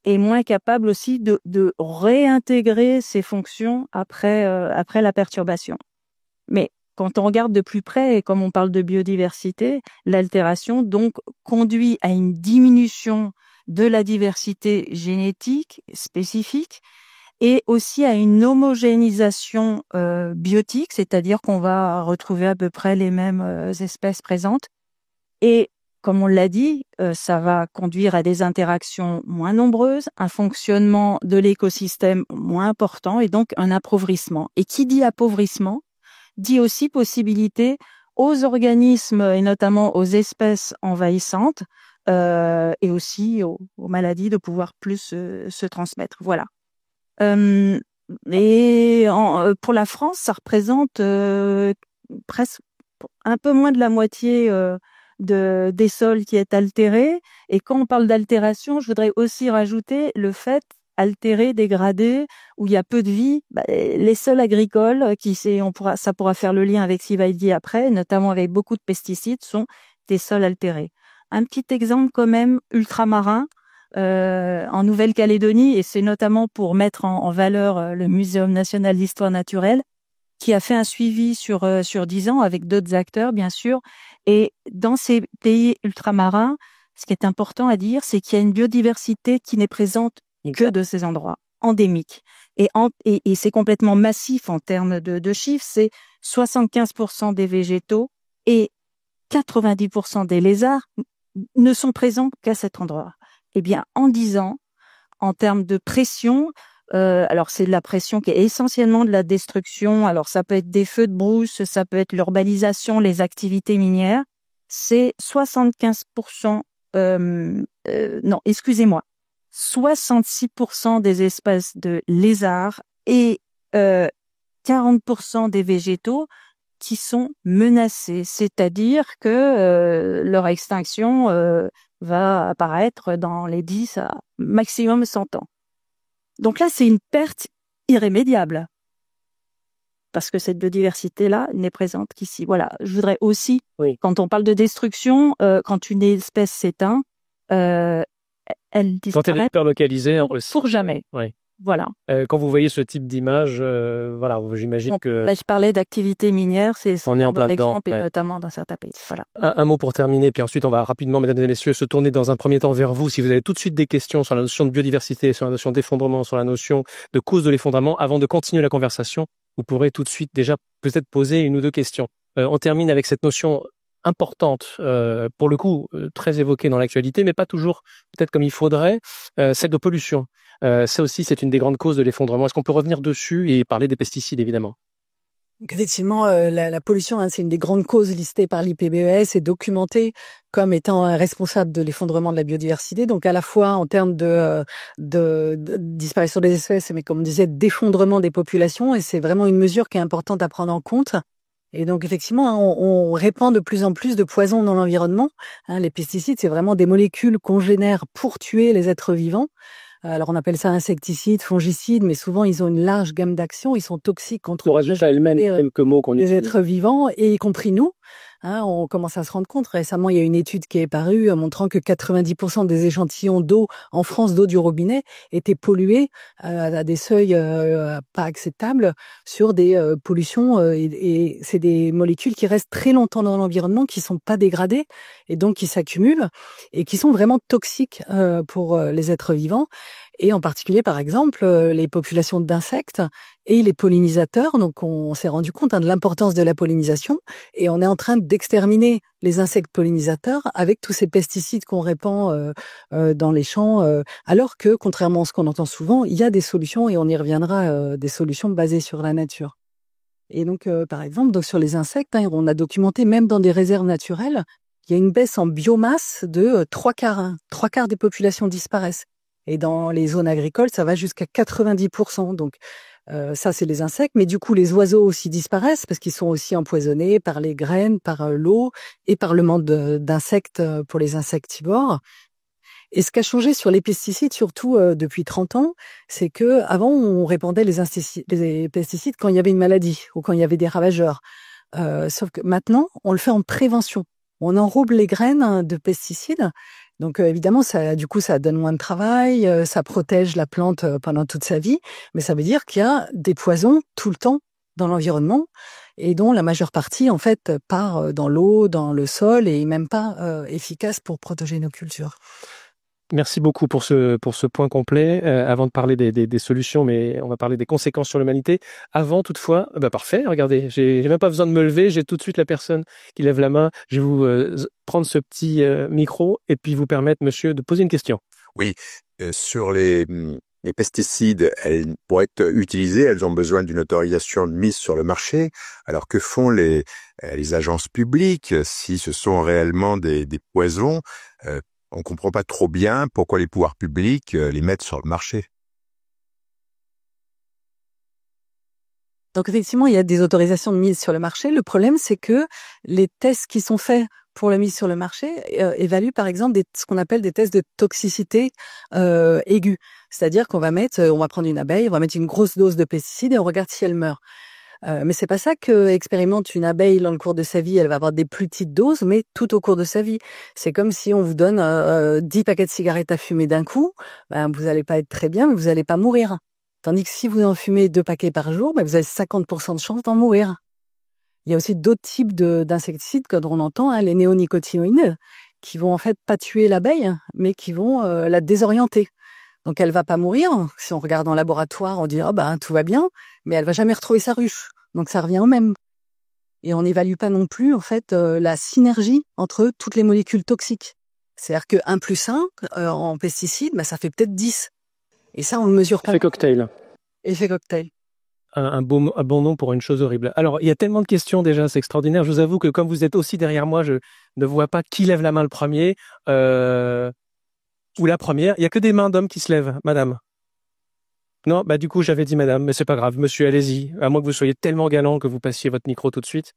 et moins capable aussi de réintégrer ses fonctions après la perturbation. Mais quand on regarde de plus près, et comme on parle de biodiversité, l'altération donc conduit à une diminution de la diversité génétique spécifique et aussi à une homogénéisation biotique, c'est-à-dire qu'on va retrouver à peu près les mêmes espèces présentes. Et comme on l'a dit, ça va conduire à des interactions moins nombreuses, un fonctionnement de l'écosystème moins important et donc un appauvrissement. Et qui dit appauvrissement dit aussi possibilité aux organismes et notamment aux espèces envahissantes et aussi aux maladies de pouvoir plus se transmettre. Voilà. Et pour la France, ça représente presque un peu moins de la moitié des sols qui est altéré. Et quand on parle d'altération, je voudrais aussi rajouter le fait altéré, dégradé, où il y a peu de vie, les sols agricoles, ça pourra faire le lien avec ce qui va être dit après, notamment avec beaucoup de pesticides, sont des sols altérés. Un petit exemple quand même ultramarin, en Nouvelle-Calédonie, et c'est notamment pour mettre en valeur le Muséum national d'histoire naturelle, qui a fait un suivi sur 10 ans avec d'autres acteurs, bien sûr. Et dans ces pays ultramarins, ce qui est important à dire, c'est qu'il y a une biodiversité qui n'est présente que de ces endroits, endémiques. Et c'est complètement massif en termes de chiffres. C'est 75% des végétaux et 90% des lézards ne sont présents qu'à cet endroit. Eh bien, en 10 ans, en termes de pression, alors c'est de la pression qui est essentiellement de la destruction. Alors ça peut être des feux de brousse, ça peut être l'urbanisation, les activités minières. C'est 75%, non, excusez-moi, 66% des espèces de lézards et 40% des végétaux qui sont menacés. C'est-à-dire que leur extinction va apparaître dans les 10 à maximum 100 ans. Donc là, c'est une perte irrémédiable. Parce que cette biodiversité-là n'est présente qu'ici. Voilà. Je voudrais aussi, quand on parle de destruction, quand une espèce s'éteint, elle disparaît. Quand elle est hyperlocalisée, pour jamais. Oui. Voilà. Quand vous voyez ce type d'image, voilà, j'imagine que... Là, je parlais d'activité minière, c'est on est en plein dedans, et notamment dans certains pays. Voilà. Un mot pour terminer, puis ensuite on va rapidement, mesdames et messieurs, se tourner dans un premier temps vers vous. Si vous avez tout de suite des questions sur la notion de biodiversité, sur la notion d'effondrement, sur la notion de cause de l'effondrement, avant de continuer la conversation, vous pourrez tout de suite déjà peut-être poser une ou deux questions. On termine avec cette notion importante, pour le coup, très évoquée dans l'actualité, mais pas toujours peut-être comme il faudrait, celle de pollution. Ça aussi, c'est une des grandes causes de l'effondrement. Est-ce qu'on peut revenir dessus et parler des pesticides, évidemment? Donc, effectivement, la pollution, c'est une des grandes causes listées par l'IPBES et documentée comme étant responsable de l'effondrement de la biodiversité. Donc, à la fois en termes de disparition des espèces, mais comme on disait, d'effondrement des populations. Et c'est vraiment une mesure qui est importante à prendre en compte. Et donc, effectivement, on répand de plus en plus de poisons dans l'environnement. Les pesticides, c'est vraiment des molécules qu'on génère pour tuer les êtres vivants. Alors, on appelle ça insecticides, fongicides, mais souvent, ils ont une large gamme d'actions. Ils sont toxiques contre les êtres vivants, et y compris nous. On commence à se rendre compte. Récemment, il y a une étude qui est parue montrant que 90% des échantillons d'eau en France, d'eau du robinet, étaient pollués à des seuils pas acceptables sur des pollutions. Et c'est des molécules qui restent très longtemps dans l'environnement, qui sont pas dégradées et donc qui s'accumulent et qui sont vraiment toxiques pour les êtres vivants. et en particulier, par exemple, les populations d'insectes et les pollinisateurs. Donc, on s'est rendu compte de l'importance de la pollinisation et on est en train d'exterminer les insectes pollinisateurs avec tous ces pesticides qu'on répand dans les champs, alors que, contrairement à ce qu'on entend souvent, il y a des solutions et on y reviendra, des solutions basées sur la nature. Et donc, par exemple, donc sur les insectes, on a documenté même dans des réserves naturelles, il y a une baisse en biomasse de 3/4. 3/4 des populations disparaissent. Et dans les zones agricoles, ça va jusqu'à 90%. Donc, ça, c'est les insectes. Mais du coup, les oiseaux aussi disparaissent parce qu'ils sont aussi empoisonnés par les graines, par l'eau et par le manque d'insectes pour les insectivores. Et ce qui a changé sur les pesticides, surtout depuis 30 ans, c'est que avant on répandait les pesticides quand il y avait une maladie ou quand il y avait des ravageurs. Sauf que maintenant, on le fait en prévention. On enrobe les graines de pesticides. Donc évidemment, ça donne moins de travail, ça protège la plante pendant toute sa vie, mais ça veut dire qu'il y a des poisons tout le temps dans l'environnement et dont la majeure partie en fait part dans l'eau, dans le sol et même pas efficace pour protéger nos cultures. Merci beaucoup pour ce point complet. Avant de parler des solutions, mais on va parler des conséquences sur l'humanité. Avant, toutefois, parfait, regardez, j'ai même pas besoin de me lever, j'ai tout de suite la personne qui lève la main. Je vais vous prendre ce petit micro et puis vous permettre, monsieur, de poser une question. Oui, sur les pesticides, pour être utilisées, elles ont besoin d'une autorisation de mise sur le marché. Alors que font les agences publiques si ce sont réellement des poisons? On comprend pas trop bien pourquoi les pouvoirs publics les mettent sur le marché. Donc effectivement, il y a des autorisations de mise sur le marché. Le problème, c'est que les tests qui sont faits pour la mise sur le marché évaluent par exemple ce qu'on appelle des tests de toxicité aiguë. C'est-à-dire qu'on va prendre une abeille, on va mettre une grosse dose de pesticides et on regarde si elle meurt. Mais c'est pas ça que expérimente une abeille dans le cours de sa vie. Elle va avoir des plus petites doses, mais tout au cours de sa vie. C'est comme si on vous donne 10 paquets de cigarettes à fumer d'un coup. Vous allez pas être très bien, mais vous allez pas mourir. Tandis que si vous en fumez 2 paquets par jour, vous avez 50% de chance d'en mourir. Il y a aussi d'autres types d'insecticides, comme on entend, les néonicotinoïdes, qui vont en fait pas tuer l'abeille, mais qui vont la désorienter. Donc elle va pas mourir. Si on regarde en laboratoire, on dit tout va bien, mais elle va jamais retrouver sa ruche. Donc ça revient au même. Et on n'évalue pas non plus en fait la synergie entre toutes les molécules toxiques. C'est-à-dire que 1 + 1 en pesticides, ça fait peut-être 10. Et ça, on le mesure pas. Effet cocktail. Effet cocktail. Un bon nom pour une chose horrible. Alors, il y a tellement de questions déjà, c'est extraordinaire. Je vous avoue que comme vous êtes aussi derrière moi, je ne vois pas qui lève la main le premier. Ou la première. Il y a que des mains d'hommes qui se lèvent, madame. Non, du coup, j'avais dit madame, mais c'est pas grave. Monsieur, allez-y. À moins que vous soyez tellement galant que vous passiez votre micro tout de suite.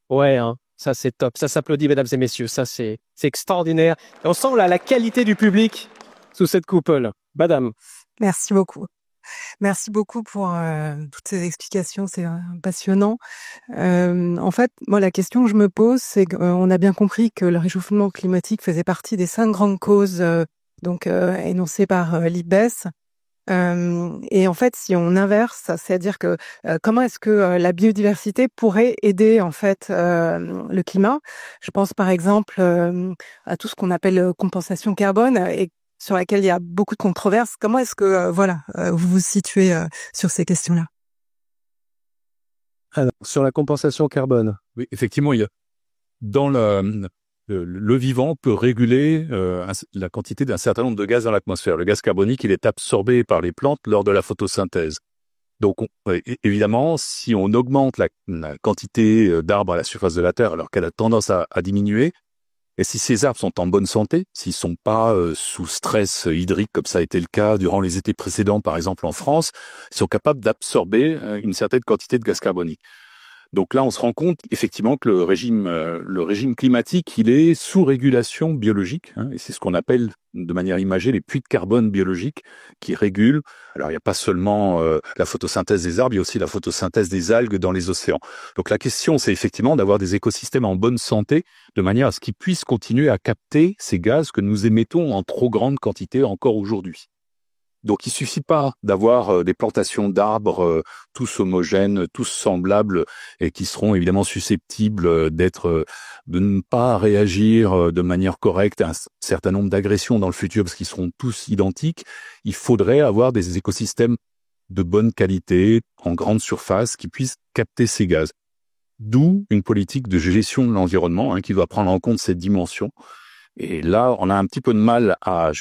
Ouais, ça c'est top. Ça s'applaudit, mesdames et messieurs. Ça c'est extraordinaire. Et on sent là la qualité du public sous cette coupole. Madame. Merci beaucoup. Merci beaucoup pour toutes ces explications, c'est passionnant. En fait, moi, la question que je me pose, c'est qu'on a bien compris que le réchauffement climatique faisait partie des 5 grandes causes énoncées par l'IPBES. Et en fait, si on inverse, c'est-à-dire que comment est-ce que la biodiversité pourrait aider en fait le climat? Je pense par exemple à tout ce qu'on appelle compensation carbone et sur laquelle il y a beaucoup de controverses. Comment est-ce que vous vous situez sur ces questions-là? Alors, sur la compensation carbone. Oui, effectivement, il y a dans le vivant peut réguler la quantité d'un certain nombre de gaz dans l'atmosphère. Le gaz carbonique, il est absorbé par les plantes lors de la photosynthèse. Donc, évidemment, si on augmente la quantité d'arbres à la surface de la Terre alors qu'elle a tendance à diminuer, et si ces arbres sont en bonne santé, s'ils sont pas sous stress hydrique comme ça a été le cas durant les étés précédents, par exemple en France, ils sont capables d'absorber une certaine quantité de gaz carbonique. Donc là, on se rend compte effectivement que le régime climatique, il est sous régulation biologique, et c'est ce qu'on appelle de manière imagée les puits de carbone biologiques qui régulent. Alors il n'y a pas seulement la photosynthèse des arbres, il y a aussi la photosynthèse des algues dans les océans. Donc la question, c'est effectivement d'avoir des écosystèmes en bonne santé, de manière à ce qu'ils puissent continuer à capter ces gaz que nous émettons en trop grande quantité encore aujourd'hui. Donc il suffit pas d'avoir des plantations d'arbres tous homogènes, tous semblables et qui seront évidemment susceptibles de ne pas réagir de manière correcte à un certain nombre d'agressions dans le futur parce qu'ils seront tous identiques. Il faudrait avoir des écosystèmes de bonne qualité, en grande surface, qui puissent capter ces gaz. D'où une politique de gestion de l'environnement qui doit prendre en compte cette dimension. Et là, on a un petit peu de mal à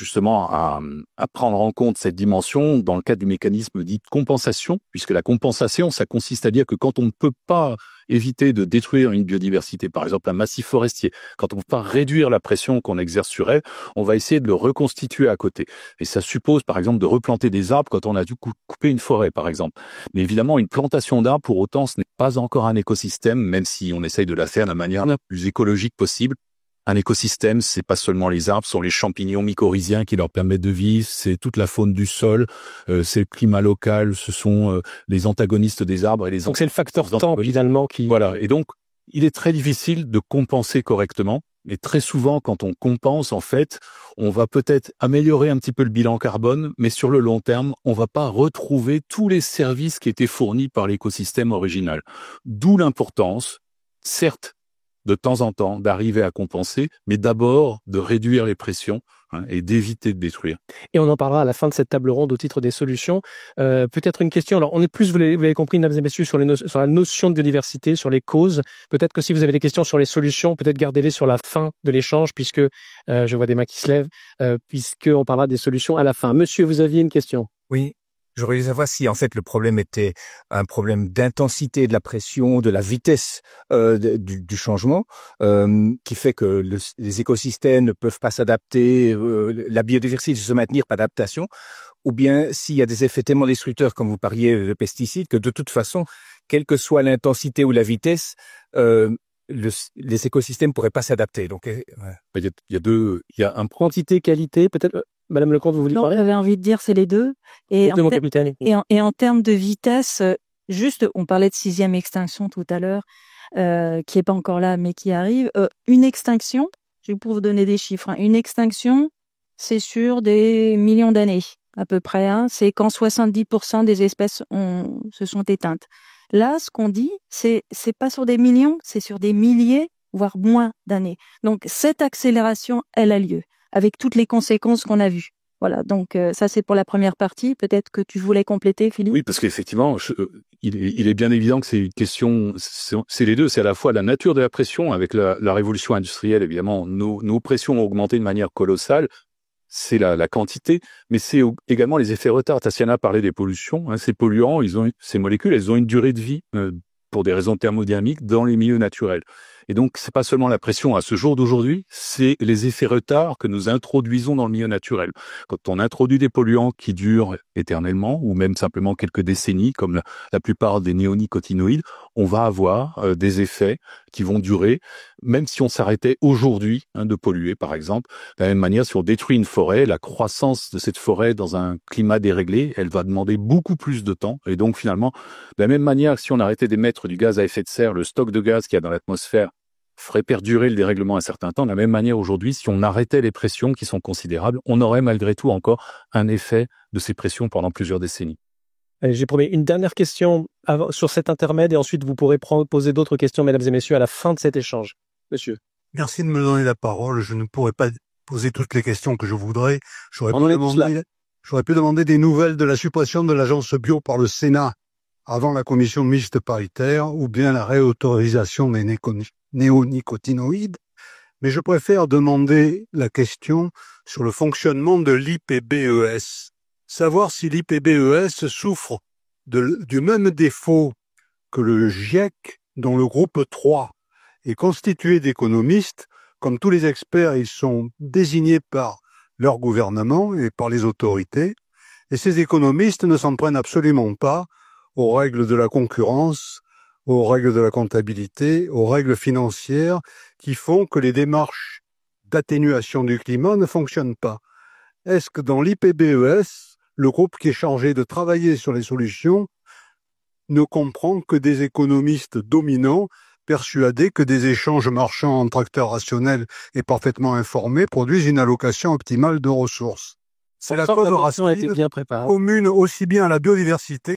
prendre en compte cette dimension dans le cadre du mécanisme dit de compensation, puisque la compensation, ça consiste à dire que quand on ne peut pas éviter de détruire une biodiversité, par exemple un massif forestier, quand on ne peut pas réduire la pression qu'on exerce sur elle, on va essayer de le reconstituer à côté. Et ça suppose, par exemple, de replanter des arbres quand on a dû couper une forêt, par exemple. Mais évidemment, une plantation d'arbres, pour autant, ce n'est pas encore un écosystème, même si on essaye de la faire de la manière la plus écologique possible. Un écosystème, c'est pas seulement les arbres, ce sont les champignons mycorhiziens qui leur permettent de vivre, c'est toute la faune du sol, c'est le climat local, ce sont les antagonistes des arbres et les Donc c'est le facteur temps finalement qui... Voilà, et donc il est très difficile de compenser correctement. Et très souvent, quand on compense, en fait, on va peut-être améliorer un petit peu le bilan carbone, mais sur le long terme, on va pas retrouver tous les services qui étaient fournis par l'écosystème original. D'où l'importance, certes, de temps en temps, d'arriver à compenser, mais d'abord de réduire les pressions et d'éviter de détruire. Et on en parlera à la fin de cette table ronde au titre des solutions. Peut-être une question, alors on est plus, vous l'avez compris, mesdames et messieurs, sur la notion de biodiversité, sur les causes. Peut-être que si vous avez des questions sur les solutions, peut-être gardez-les sur la fin de l'échange, puisque je vois des mains qui se lèvent, puisqu'on parlera des solutions à la fin. Monsieur, vous aviez une question? Oui. J'aurais voulu savoir si en fait le problème était un problème d'intensité de la pression, de la vitesse du changement, qui fait que les écosystèmes ne peuvent pas s'adapter, la biodiversité se maintenir, pas d'adaptation, ou bien s'il y a des effets tellement destructeurs, comme vous parliez de pesticides, que de toute façon, quelle que soit l'intensité ou la vitesse, les écosystèmes pourraient pas s'adapter. Donc, ouais. Il y a un quantité, qualité, peut-être. Madame Lecomte, vous vouliez parler? Non, j'avais envie de dire c'est les deux. Et en termes de vitesse, juste, on parlait de 6e extinction tout à l'heure, qui est pas encore là, mais qui arrive. Une extinction, je vais pour vous donner des chiffres. Une extinction, c'est sur des millions d'années, à peu près. C'est quand 70% des espèces se sont éteintes. Là, ce qu'on dit, c'est pas sur des millions, c'est sur des milliers, voire moins d'années. Donc, cette accélération, elle a lieu, avec toutes les conséquences qu'on a vues. Voilà, donc ça c'est pour la première partie. Peut-être que tu voulais compléter, Philippe? Oui, parce qu'effectivement, il est bien évident que c'est une question, c'est les deux, c'est à la fois la nature de la pression, avec la révolution industrielle, évidemment, nos pressions ont augmenté de manière colossale, c'est la quantité, mais c'est également les effets retard. Tatiana parlait des pollutions, ces polluants, ces molécules, elles ont une durée de vie pour des raisons thermodynamiques dans les milieux naturels. Et donc, c'est pas seulement la pression à ce jour d'aujourd'hui, c'est les effets retards que nous introduisons dans le milieu naturel. Quand on introduit des polluants qui durent éternellement, ou même simplement quelques décennies, comme la plupart des néonicotinoïdes, on va avoir des effets qui vont durer, même si on s'arrêtait aujourd'hui de polluer, par exemple. De la même manière, si on détruit une forêt, la croissance de cette forêt dans un climat déréglé, elle va demander beaucoup plus de temps. Et donc, finalement, de la même manière, si on arrêtait d'émettre du gaz à effet de serre, le stock de gaz qu'il y a dans l'atmosphère ferait perdurer le dérèglement un certain temps. De la même manière, aujourd'hui, si on arrêtait les pressions qui sont considérables, on aurait malgré tout encore un effet de ces pressions pendant plusieurs décennies. J'ai promis une dernière question sur cet intermède et ensuite vous pourrez poser d'autres questions, mesdames et messieurs, à la fin de cet échange. Monsieur. Merci de me donner la parole. Je ne pourrai pas poser toutes les questions que je voudrais. J'aurais pu demander des nouvelles de la suppression de l'agence bio par le Sénat avant la commission mixte paritaire ou bien la réautorisation des néonicotinoïdes, mais je préfère demander la question sur le fonctionnement de l'IPBES. Savoir si l'IPBES souffre du même défaut que le GIEC, dont le groupe 3 est constitué d'économistes. Comme tous les experts, ils sont désignés par leur gouvernement et par les autorités, et ces économistes ne s'en prennent absolument pas aux règles de la concurrence, aux règles de la comptabilité, aux règles financières qui font que les démarches d'atténuation du climat ne fonctionnent pas. Est-ce que dans l'IPBES, le groupe qui est chargé de travailler sur les solutions ne comprend que des économistes dominants persuadés que des échanges marchands entre acteurs rationnels et parfaitement informés produisent une allocation optimale de ressources? C'est On la sent que cause la motion a été racine bien préparée. commune aussi bien à la biodiversité.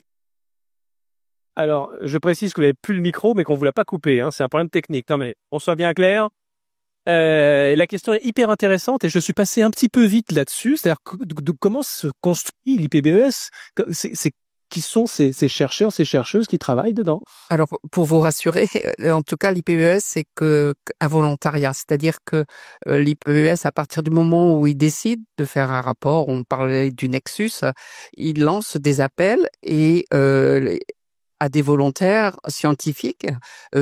Alors, je précise que vous n'avez plus le micro, mais qu'on vous l'a pas coupé. C'est un problème technique. Non, mais on soit bien clair. La question est hyper intéressante et je suis passé un petit peu vite là-dessus. C'est-à-dire comment se construit l'IPBES. Qui sont ces chercheurs, ces chercheuses qui travaillent dedans? Alors, pour vous rassurer, en tout cas, l'IPBES, c'est un volontariat. C'est-à-dire que l'IPBES, à partir du moment où il décide de faire un rapport, on parlait du Nexus, il lance des appels et à des volontaires scientifiques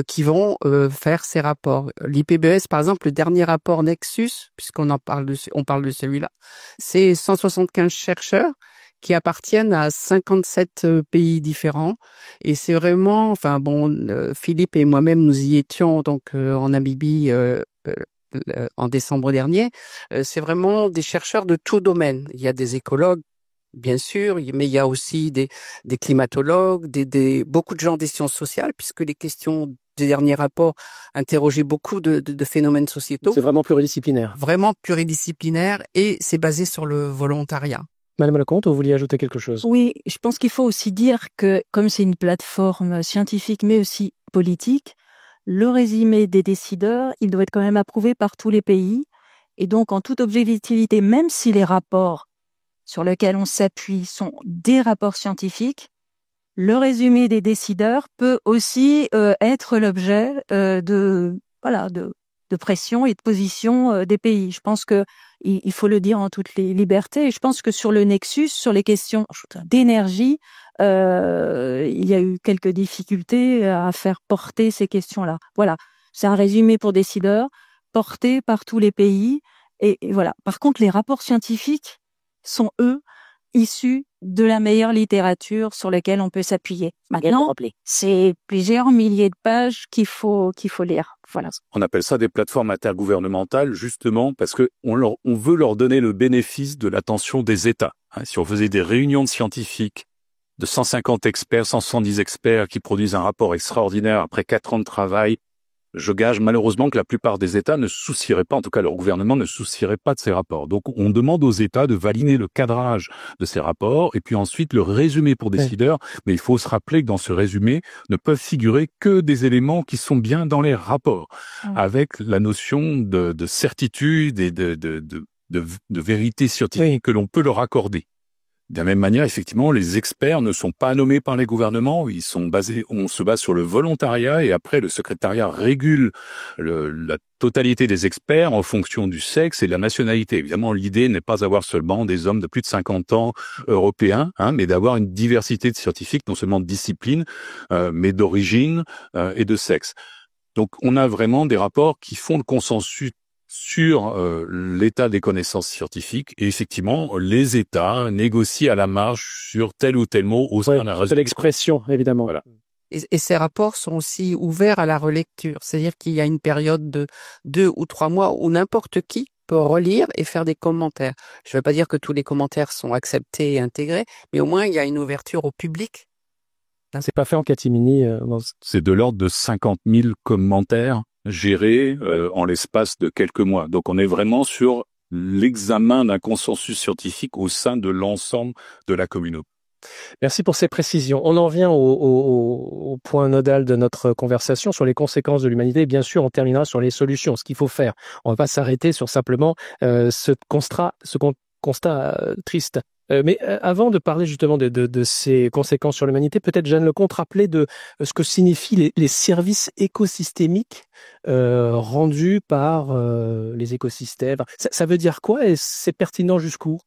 qui vont faire ces rapports. L'IPBES, par exemple, le dernier rapport Nexus, puisqu'on parle de celui-là, c'est 175 chercheurs qui appartiennent à 57 pays différents. Et c'est vraiment, Philippe et moi-même, nous y étions donc en Namibie en décembre dernier. C'est vraiment des chercheurs de tout domaine. Il y a des écologues, bien sûr, mais il y a aussi des climatologues, beaucoup de gens des sciences sociales, puisque les questions des derniers rapports interrogeaient beaucoup de phénomènes sociétaux. C'est vraiment pluridisciplinaire. Vraiment pluridisciplinaire, et c'est basé sur le volontariat. Madame Lecomte, vous vouliez ajouter quelque chose? Oui, je pense qu'il faut aussi dire que, comme c'est une plateforme scientifique, mais aussi politique, le résumé des décideurs, il doit être quand même approuvé par tous les pays. Et donc, en toute objectivité, même si les rapports sur lesquels on s'appuie sont des rapports scientifiques, le résumé des décideurs peut aussi être l'objet de pression et de position des pays. Je pense que il faut le dire en toutes les libertés. Et je pense que sur le Nexus, sur les questions d'énergie, il y a eu quelques difficultés à faire porter ces questions-là. Voilà, c'est un résumé pour décideurs, porté par tous les pays. Et voilà. Par contre, les rapports scientifiques sont, eux, issus de la meilleure littérature sur laquelle on peut s'appuyer. Maintenant, c'est plusieurs milliers de pages qu'il faut lire. Voilà. On appelle ça des plateformes intergouvernementales, justement, parce que on veut leur donner le bénéfice de l'attention des États. Si on faisait des réunions de scientifiques, de 150 experts, 170 experts qui produisent un rapport extraordinaire après 4 ans de travail, je gage malheureusement que la plupart des États ne se soucieraient pas, en tout cas leur gouvernement ne se soucierait pas de ces rapports. Donc on demande aux États de valider le cadrage de ces rapports et puis ensuite le résumé pour décideurs. Mais il faut se rappeler que dans ce résumé ne peuvent figurer que des éléments qui sont bien dans les rapports, avec la notion de certitude et de vérité scientifique que l'on peut leur accorder. De la même manière, effectivement, les experts ne sont pas nommés par les gouvernements, on se base sur le volontariat et après le secrétariat régule la totalité des experts en fonction du sexe et de la nationalité. Évidemment, l'idée n'est pas d'avoir seulement des hommes de plus de 50 ans européens, mais d'avoir une diversité de scientifiques, non seulement de discipline, mais d'origine et de sexe. Donc, on a vraiment des rapports qui font le consensus sur l'état des connaissances scientifiques et effectivement les États négocient à la marge sur tel ou tel mot au sein d'un résumé. C'est l'expression, évidemment. Voilà. Et ces rapports sont aussi ouverts à la relecture, c'est-à-dire qu'il y a une période de 2 ou 3 mois où n'importe qui peut relire et faire des commentaires. Je ne veux pas dire que tous les commentaires sont acceptés et intégrés, mais au moins il y a une ouverture au public. C'est pas fait en catimini. C'est de l'ordre de 50 000 commentaires gérés en l'espace de quelques mois. Donc on est vraiment sur l'examen d'un consensus scientifique au sein de l'ensemble de la communauté. Merci pour ces précisions. On en vient au point nodal de notre conversation sur les conséquences de l'humanité. Bien sûr, on terminera sur les solutions, ce qu'il faut faire. On va pas s'arrêter sur simplement ce constat triste. Mais avant de parler justement de ces conséquences sur l'humanité, peut-être Jeanne Lecomte rappeler de ce que signifient les services écosystémiques rendus par les écosystèmes. Ça veut dire quoi et c'est pertinent jusqu'où?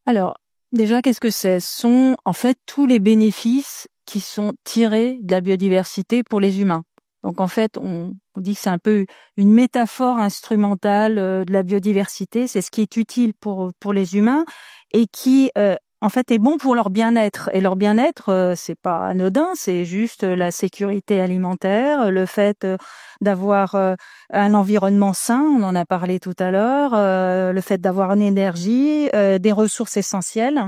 Alors, déjà, qu'est-ce que c'est? Ce sont en fait tous les bénéfices qui sont tirés de la biodiversité pour les humains. Donc en fait, on dit que c'est un peu une métaphore instrumentale de la biodiversité. C'est ce qui est utile pour les humains et qui en fait est bon pour leur bien-être. Et leur bien-être, c'est pas anodin, c'est juste la sécurité alimentaire, le fait d'avoir un environnement sain, on en a parlé tout à l'heure, le fait d'avoir une énergie, des ressources essentielles.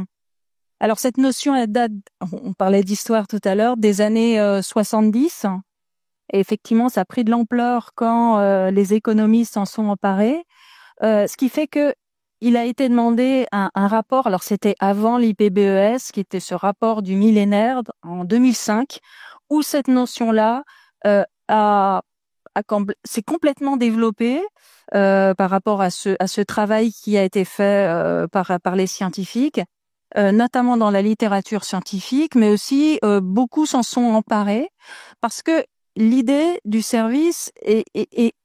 Alors cette notion, elle date, on parlait d'histoire tout à l'heure, des années 70. Et effectivement, ça a pris de l'ampleur quand les économistes s'en sont emparés. Ce qui fait que il a été demandé un rapport. Alors c'était avant l'IPBES, qui était ce rapport du millénaire en 2005, où cette notion-là s'est complètement développée par rapport à ce travail qui a été fait par les scientifiques, notamment dans la littérature scientifique, mais aussi beaucoup s'en sont emparés parce que l'idée du service et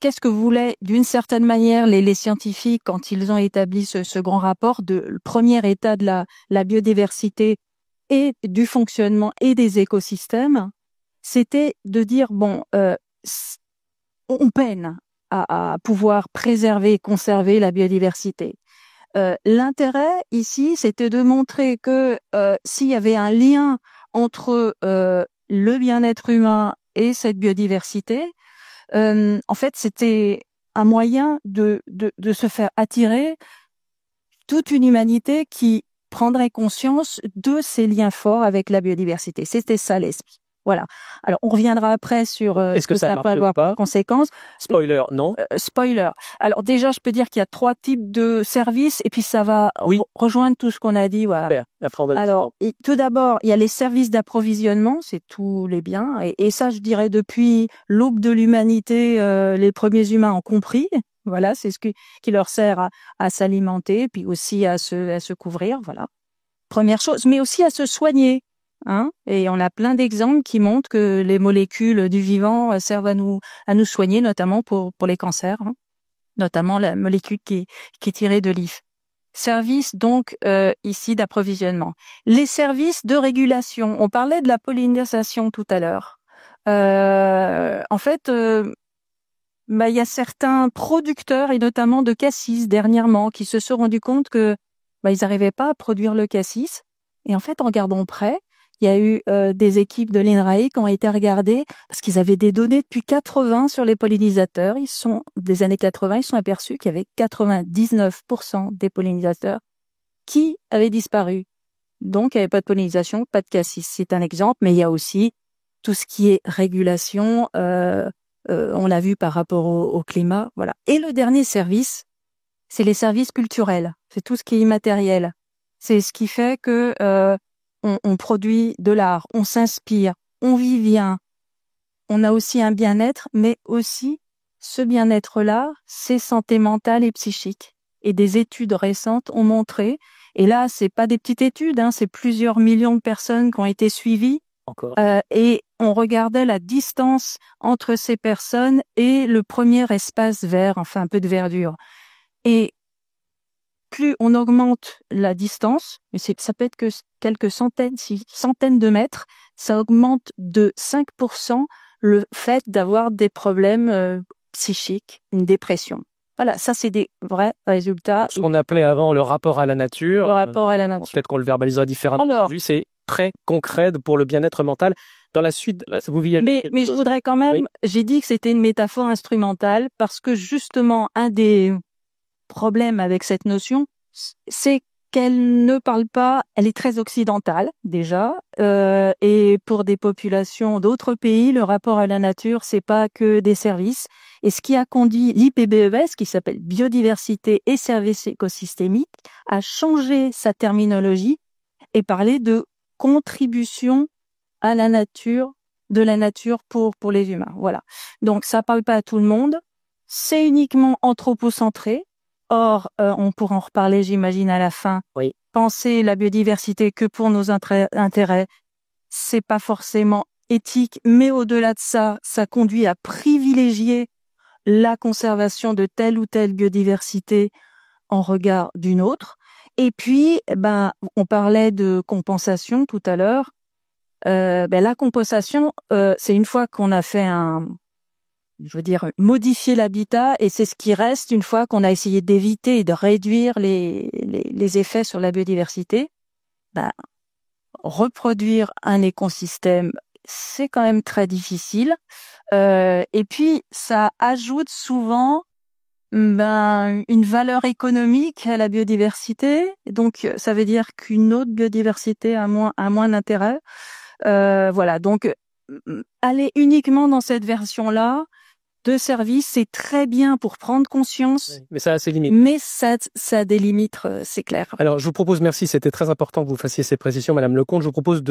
qu'est-ce que voulaient d'une certaine manière les scientifiques quand ils ont établi ce grand rapport de le premier état de la biodiversité et du fonctionnement et des écosystèmes, c'était de dire on peine à pouvoir préserver et conserver la biodiversité. L'intérêt ici, c'était de montrer que s'il y avait un lien entre le bien-être humain et cette biodiversité, en fait, c'était un moyen de se faire attirer toute une humanité qui prendrait conscience de ces liens forts avec la biodiversité. C'était ça l'esprit. Voilà. Alors, on reviendra après sur est-ce que ça peut avoir pas conséquences. Spoiler, non. Spoiler. Alors déjà, je peux dire qu'il y a 3 types de services et puis ça va rejoindre tout ce qu'on a dit. Voilà. Alors, tout d'abord, il y a les services d'approvisionnement, c'est tous les biens. Et ça, je dirais, depuis l'aube de l'humanité, les premiers humains ont compris. Voilà, c'est ce qui leur sert à s'alimenter, puis aussi à se couvrir. Voilà. Première chose, mais aussi à se soigner. Et on a plein d'exemples qui montrent que les molécules du vivant servent à nous soigner, notamment pour les cancers, notamment la molécule qui est tirée de l'if. Services donc ici d'approvisionnement. Les services de régulation. On parlait de la pollinisation tout à l'heure. En fait, il y a certains producteurs et notamment de cassis dernièrement qui se sont rendus compte que ils n'arrivaient pas à produire le cassis. Et en fait, en regardant près, il y a eu des équipes de l'INRAE qui ont été regardées parce qu'ils avaient des données depuis 80 sur les pollinisateurs. Des années 80, ils sont aperçus qu'il y avait 99% des pollinisateurs qui avaient disparu. Donc, il n'y avait pas de pollinisation, pas de cassis. C'est un exemple, mais il y a aussi tout ce qui est régulation. On l'a vu par rapport au climat. Voilà. Et le dernier service, c'est les services culturels. C'est tout ce qui est immatériel. C'est ce qui fait que on produit de l'art, on s'inspire, on vit bien. On a aussi un bien-être, mais aussi ce bien-être-là, c'est santé mentale et psychique. Et des études récentes ont montré, et là, c'est pas des petites études, c'est plusieurs millions de personnes qui ont été suivies. Encore. Et on regardait la distance entre ces personnes et le premier espace vert, enfin un peu de verdure. Et plus on augmente la distance, mais ça peut être que quelques centaines de mètres, ça augmente de 5% le fait d'avoir des problèmes psychiques, une dépression. Voilà, ça c'est des vrais résultats. Ce qu'on appelait avant le rapport à la nature. Le rapport à la nature. Peut-être qu'on le verbalisera différemment. Alors, lui, c'est très concret pour le bien-être mental. Dans la suite, vous vivez. Mais je voudrais quand même, j'ai dit que c'était une métaphore instrumentale parce que justement, un des problème avec cette notion, c'est qu'elle ne parle pas, elle est très occidentale déjà, et pour des populations d'autres pays, le rapport à la nature, c'est pas que des services. Et ce qui a conduit l'IPBES, qui s'appelle Biodiversité et Services écosystémiques, à changer sa terminologie et parler de contribution à la nature, de la nature pour les humains. Voilà. Donc ça parle pas à tout le monde, c'est uniquement anthropocentré. Or, on pourra en reparler, j'imagine, à la fin. Oui. Penser la biodiversité que pour nos intérêts, c'est pas forcément éthique, mais au-delà de ça, ça conduit à privilégier la conservation de telle ou telle biodiversité en regard d'une autre. Et puis, on parlait de compensation tout à l'heure. La compensation, c'est une fois qu'on a fait modifier l'habitat, et c'est ce qui reste une fois qu'on a essayé d'éviter et de réduire les effets sur la biodiversité. Reproduire un écosystème, c'est quand même très difficile. Et puis, ça ajoute souvent une valeur économique à la biodiversité. Donc, ça veut dire qu'une autre biodiversité a moins d'intérêt. Voilà. Donc, aller uniquement dans cette version-là, de service, c'est très bien pour prendre conscience. Mais ça a ses limites. Mais ça a des limites, c'est clair. Alors, je vous propose, merci, c'était très important que vous fassiez ces précisions, Madame Lecomte. Je vous propose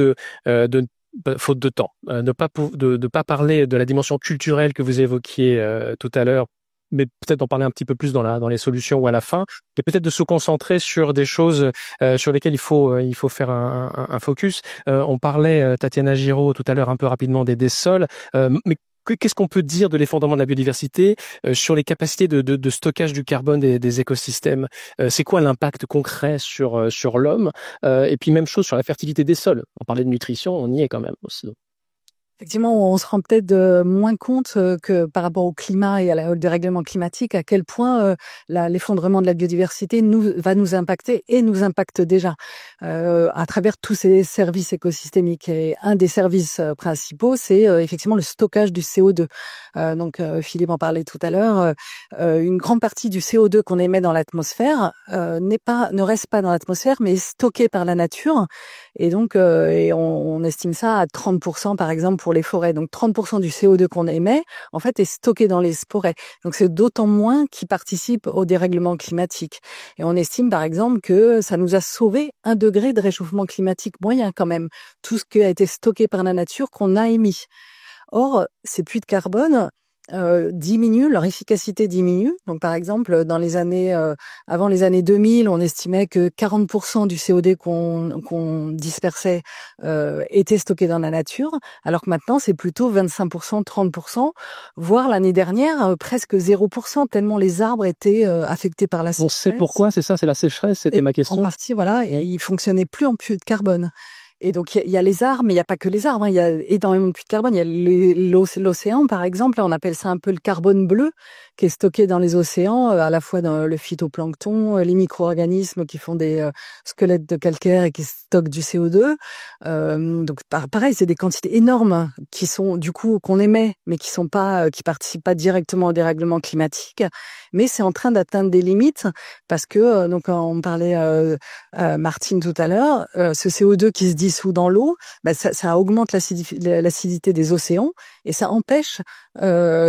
faute de temps, de pas parler de la dimension culturelle que vous évoquiez tout à l'heure, mais peut-être d'en parler un petit peu plus dans les solutions ou à la fin, et peut-être de se concentrer sur des choses sur lesquelles il faut faire un focus. On parlait, Tatiana Giraud, tout à l'heure un peu rapidement des sols, mais qu'est-ce qu'on peut dire de l'effondrement de la biodiversité sur les capacités de stockage du carbone des écosystèmes? C'est quoi l'impact concret sur l'homme? Et puis même chose sur la fertilité des sols. On parlait de nutrition, on y est quand même aussi. Effectivement, on se rend peut-être moins compte que par rapport au climat et au dérèglement climatique, à quel point l'effondrement de la biodiversité va nous impacter et nous impacte déjà à travers tous ces services écosystémiques. Et un des services principaux, c'est effectivement le stockage du CO2. Donc Philippe en parlait tout à l'heure. Une grande partie du CO2 qu'on émet dans l'atmosphère ne reste pas dans l'atmosphère, mais est stocké par la nature. Et donc, on estime ça à 30% par exemple pour les forêts. Donc 30% du CO2 qu'on émet, en fait, est stocké dans les forêts. Donc c'est d'autant moins qui participent au dérèglement climatique. Et on estime par exemple que ça nous a sauvé 1 degré de réchauffement climatique moyen quand même. Tout ce qui a été stocké par la nature qu'on a émis. Or, ces puits de carbone diminuent, leur efficacité diminue. Donc, par exemple, dans les années avant les années 2000, on estimait que 40% du CO2 qu'on dispersait était stocké dans la nature, alors que maintenant c'est plutôt 25%, 30%, voire l'année dernière presque 0%, tellement les arbres étaient affectés par la sécheresse. On sait pourquoi, c'est ça, c'est la sécheresse, c'était ma question. En partie, voilà, et ils fonctionnaient plus en puits de carbone. Et donc, il y a les arbres, mais il n'y a pas que les arbres. Il y a énormément de puits de carbone. Il y a l'océan, par exemple. On appelle ça un peu le carbone bleu, qui est stocké dans les océans, à la fois dans le phytoplancton, les micro-organismes qui font des squelettes de calcaire et qui stockent du CO2. Donc, pareil, c'est des quantités énormes qui sont, du coup, qu'on émet, mais qui participent pas directement au dérèglement climatique. Mais c'est en train d'atteindre des limites parce que, donc, on parlait Martine tout à l'heure, ce CO2 qui se dissout dans l'eau, ça augmente l'acidité des océans et ça empêche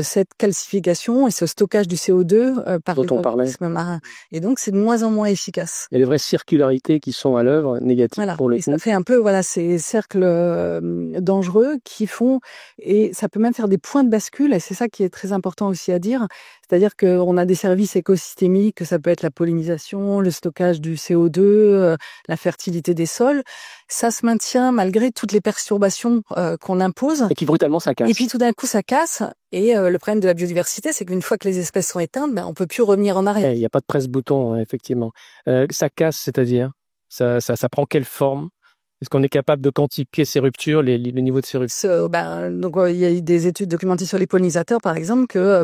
cette calcification et ce stockage du CO2 par les organismes marins. Et donc, c'est de moins en moins efficace. Il y a des vraies circularités qui sont à l'œuvre, négatives pour les... Et ça fait un peu, ces cercles dangereux qui font, et ça peut même faire des points de bascule, et c'est ça qui est très important aussi à dire. C'est-à-dire qu'on a des services écosystémiques, ça peut être la pollinisation, le stockage du CO2, la fertilité des sols. Ça se maintient malgré toutes les perturbations qu'on impose. Et qui brutalement ça casse. Et puis tout d'un coup ça casse. Et le problème de la biodiversité, c'est qu'une fois que les espèces sont éteintes, on peut plus revenir en arrière. Il n'y a pas de presse-bouton, effectivement. Ça casse, c'est-à-dire ça prend quelle forme? Est-ce qu'on est capable de quantifier ces ruptures, les niveaux de ces ruptures? Donc, il y a eu des études documentées sur les pollinisateurs, par exemple, que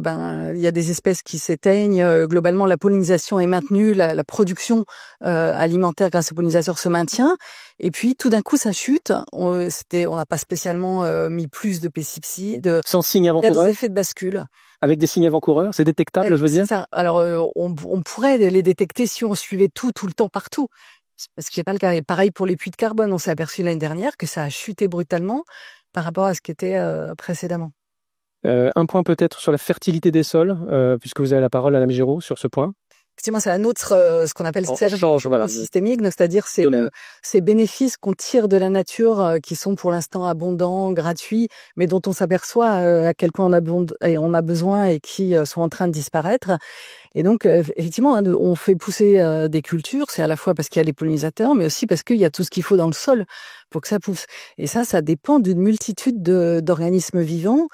il y a des espèces qui s'éteignent. Globalement, la pollinisation est maintenue, la production alimentaire grâce aux pollinisateurs se maintient. Et puis, tout d'un coup, ça chute. On n'a pas spécialement mis plus de pesticides. Sans signe avant-coureur. Il y a des effets de bascule. Avec des signes avant-coureurs, c'est détectable, je veux dire. Ça. Alors, on pourrait les détecter si on suivait tout le temps, partout. Parce que c'est pas le cas. Et pareil pour les puits de carbone, on s'est aperçu l'année dernière que ça a chuté brutalement par rapport à ce qui était précédemment. Un point peut-être sur la fertilité des sols, puisque vous avez la parole, Madame Giraud, sur ce point. Effectivement, c'est un autre, ce qu'on appelle systémique, c'est-à-dire ces bénéfices qu'on tire de la nature, qui sont pour l'instant abondants, gratuits, mais dont on s'aperçoit à quel point on a besoin et qui sont en train de disparaître. Et donc, effectivement, on fait pousser des cultures, c'est à la fois parce qu'il y a les pollinisateurs, mais aussi parce qu'il y a tout ce qu'il faut dans le sol pour que ça pousse. Et ça dépend d'une multitude d'organismes vivants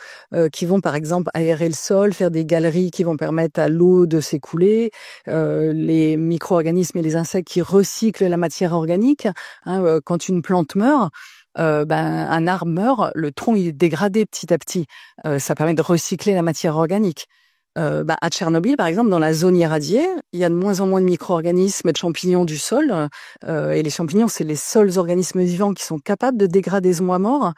qui vont, par exemple, aérer le sol, faire des galeries qui vont permettre à l'eau de s'écouler, les micro-organismes et les insectes qui recyclent la matière organique. Quand une plante meurt, un arbre meurt, le tronc il est dégradé petit à petit. Ça permet de recycler la matière organique. À Tchernobyl, par exemple, dans la zone irradiée, il y a de moins en moins de micro-organismes et de champignons du sol. Et les champignons, c'est les seuls organismes vivants qui sont capables de dégrader ce bois mort.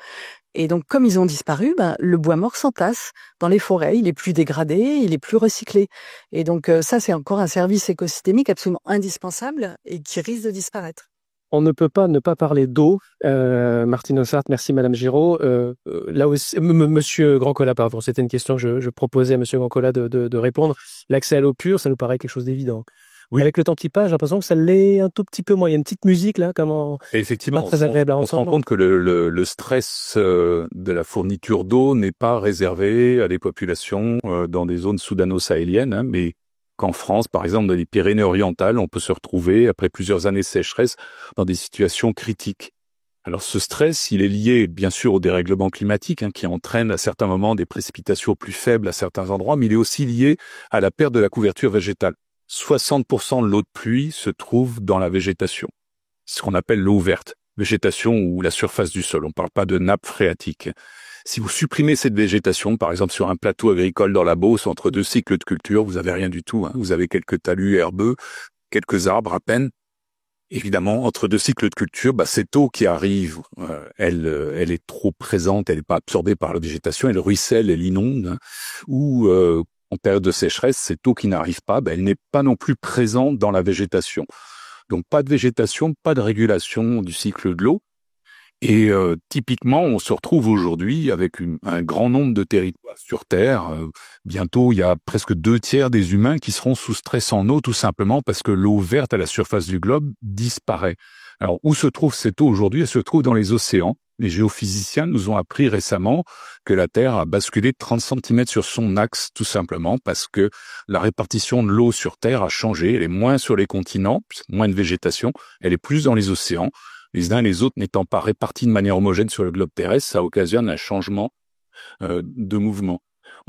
Et donc, comme ils ont disparu, le bois mort s'entasse dans les forêts. Il est plus dégradé, il est plus recyclé. Et donc, ça, c'est encore un service écosystémique absolument indispensable et qui risque de disparaître. on ne peut pas ne pas parler d'eau. Martine Ossart, merci Madame Giraud. Là aussi, Monsieur Grandcola, pardon, c'était une question que je proposais à Monsieur Grandcola de répondre. L'accès à l'eau pure, ça nous paraît quelque chose d'évident. Oui. Avec le temps qui passe, j'ai l'impression que ça l'est un tout petit peu moins. Il y a une petite musique là, effectivement, pas très agréable à on se rend compte que le stress de la fourniture d'eau n'est pas réservé à des populations dans des zones soudano-sahéliennes, hein, mais qu'en France, par exemple, dans les Pyrénées-Orientales, on peut se retrouver, après plusieurs années de sécheresse, dans des situations critiques. Alors ce stress, il est lié bien sûr au dérèglement climatique, hein, qui entraîne à certains moments des précipitations plus faibles à certains endroits, mais il est aussi lié à la perte de la couverture végétale. 60% de l'eau de pluie se trouve dans la végétation, ce qu'on appelle l'eau verte, végétation ou la surface du sol. On ne parle pas de nappe phréatique. Si vous supprimez cette végétation, par exemple sur un plateau agricole dans la Beauce, entre 2 cycles de culture, vous avez rien du tout, hein. Vous avez quelques talus herbeux, quelques arbres à peine. Évidemment, entre 2 cycles de culture, cette eau qui arrive, elle est trop présente, elle n'est pas absorbée par la végétation, elle ruisselle, elle inonde, hein. Ou en période de sécheresse, cette eau qui n'arrive pas, elle n'est pas non plus présente dans la végétation. Donc pas de végétation, pas de régulation du cycle de l'eau. Et typiquement, on se retrouve aujourd'hui avec un grand nombre de territoires sur Terre. Bientôt, il y a presque 2/3 des humains qui seront sous stress en eau, tout simplement parce que l'eau verte à la surface du globe disparaît. Alors, où se trouve cette eau aujourd'hui? Elle se trouve dans les océans. Les géophysiciens nous ont appris récemment que la Terre a basculé de 30 cm sur son axe, tout simplement parce que la répartition de l'eau sur Terre a changé. Elle est moins sur les continents, moins de végétation, elle est plus dans les océans. Les uns et les autres n'étant pas répartis de manière homogène sur le globe terrestre, ça occasionne un changement de mouvement.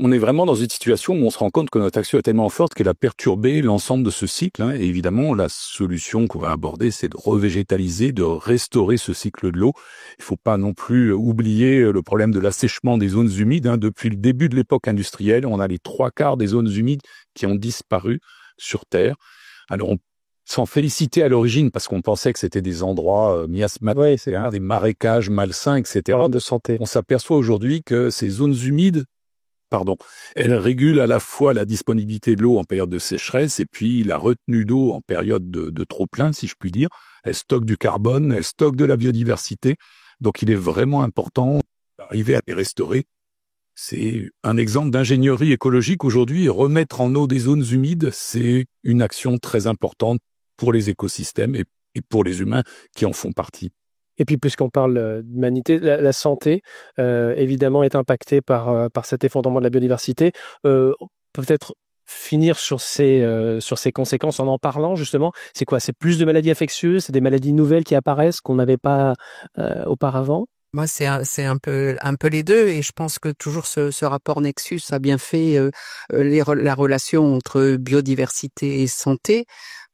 On est vraiment dans une situation où on se rend compte que notre action est tellement forte qu'elle a perturbé l'ensemble de ce cycle, hein. Et évidemment, la solution qu'on va aborder, c'est de revégétaliser, de restaurer ce cycle de l'eau. Il ne faut pas non plus oublier le problème de l'assèchement des zones humides, hein. Depuis le début de l'époque industrielle, on a les 3/4 des zones humides qui ont disparu sur Terre. Alors, on s'en féliciter à l'origine parce qu'on pensait que c'était des endroits miasmatiques, des marécages malsains, etc. De santé. On s'aperçoit aujourd'hui que ces zones humides, elles régulent à la fois la disponibilité de l'eau en période de sécheresse et puis la retenue d'eau en période de trop-plein, si je puis dire. Elles stockent du carbone, elles stockent de la biodiversité. Donc il est vraiment important d'arriver à les restaurer. C'est un exemple d'ingénierie écologique aujourd'hui. Remettre en eau des zones humides, c'est une action très importante pour les écosystèmes et pour les humains qui en font partie. Et puis, puisqu'on parle d'humanité, la santé, évidemment, est impactée par cet effondrement de la biodiversité. Peut-être finir sur ces conséquences en parlant, justement. C'est quoi? C'est plus de maladies infectieuses? C'est des maladies nouvelles qui apparaissent qu'on n'avait pas auparavant? Moi, c'est un peu les deux, et je pense que toujours ce rapport Nexus a bien fait la relation entre biodiversité et santé.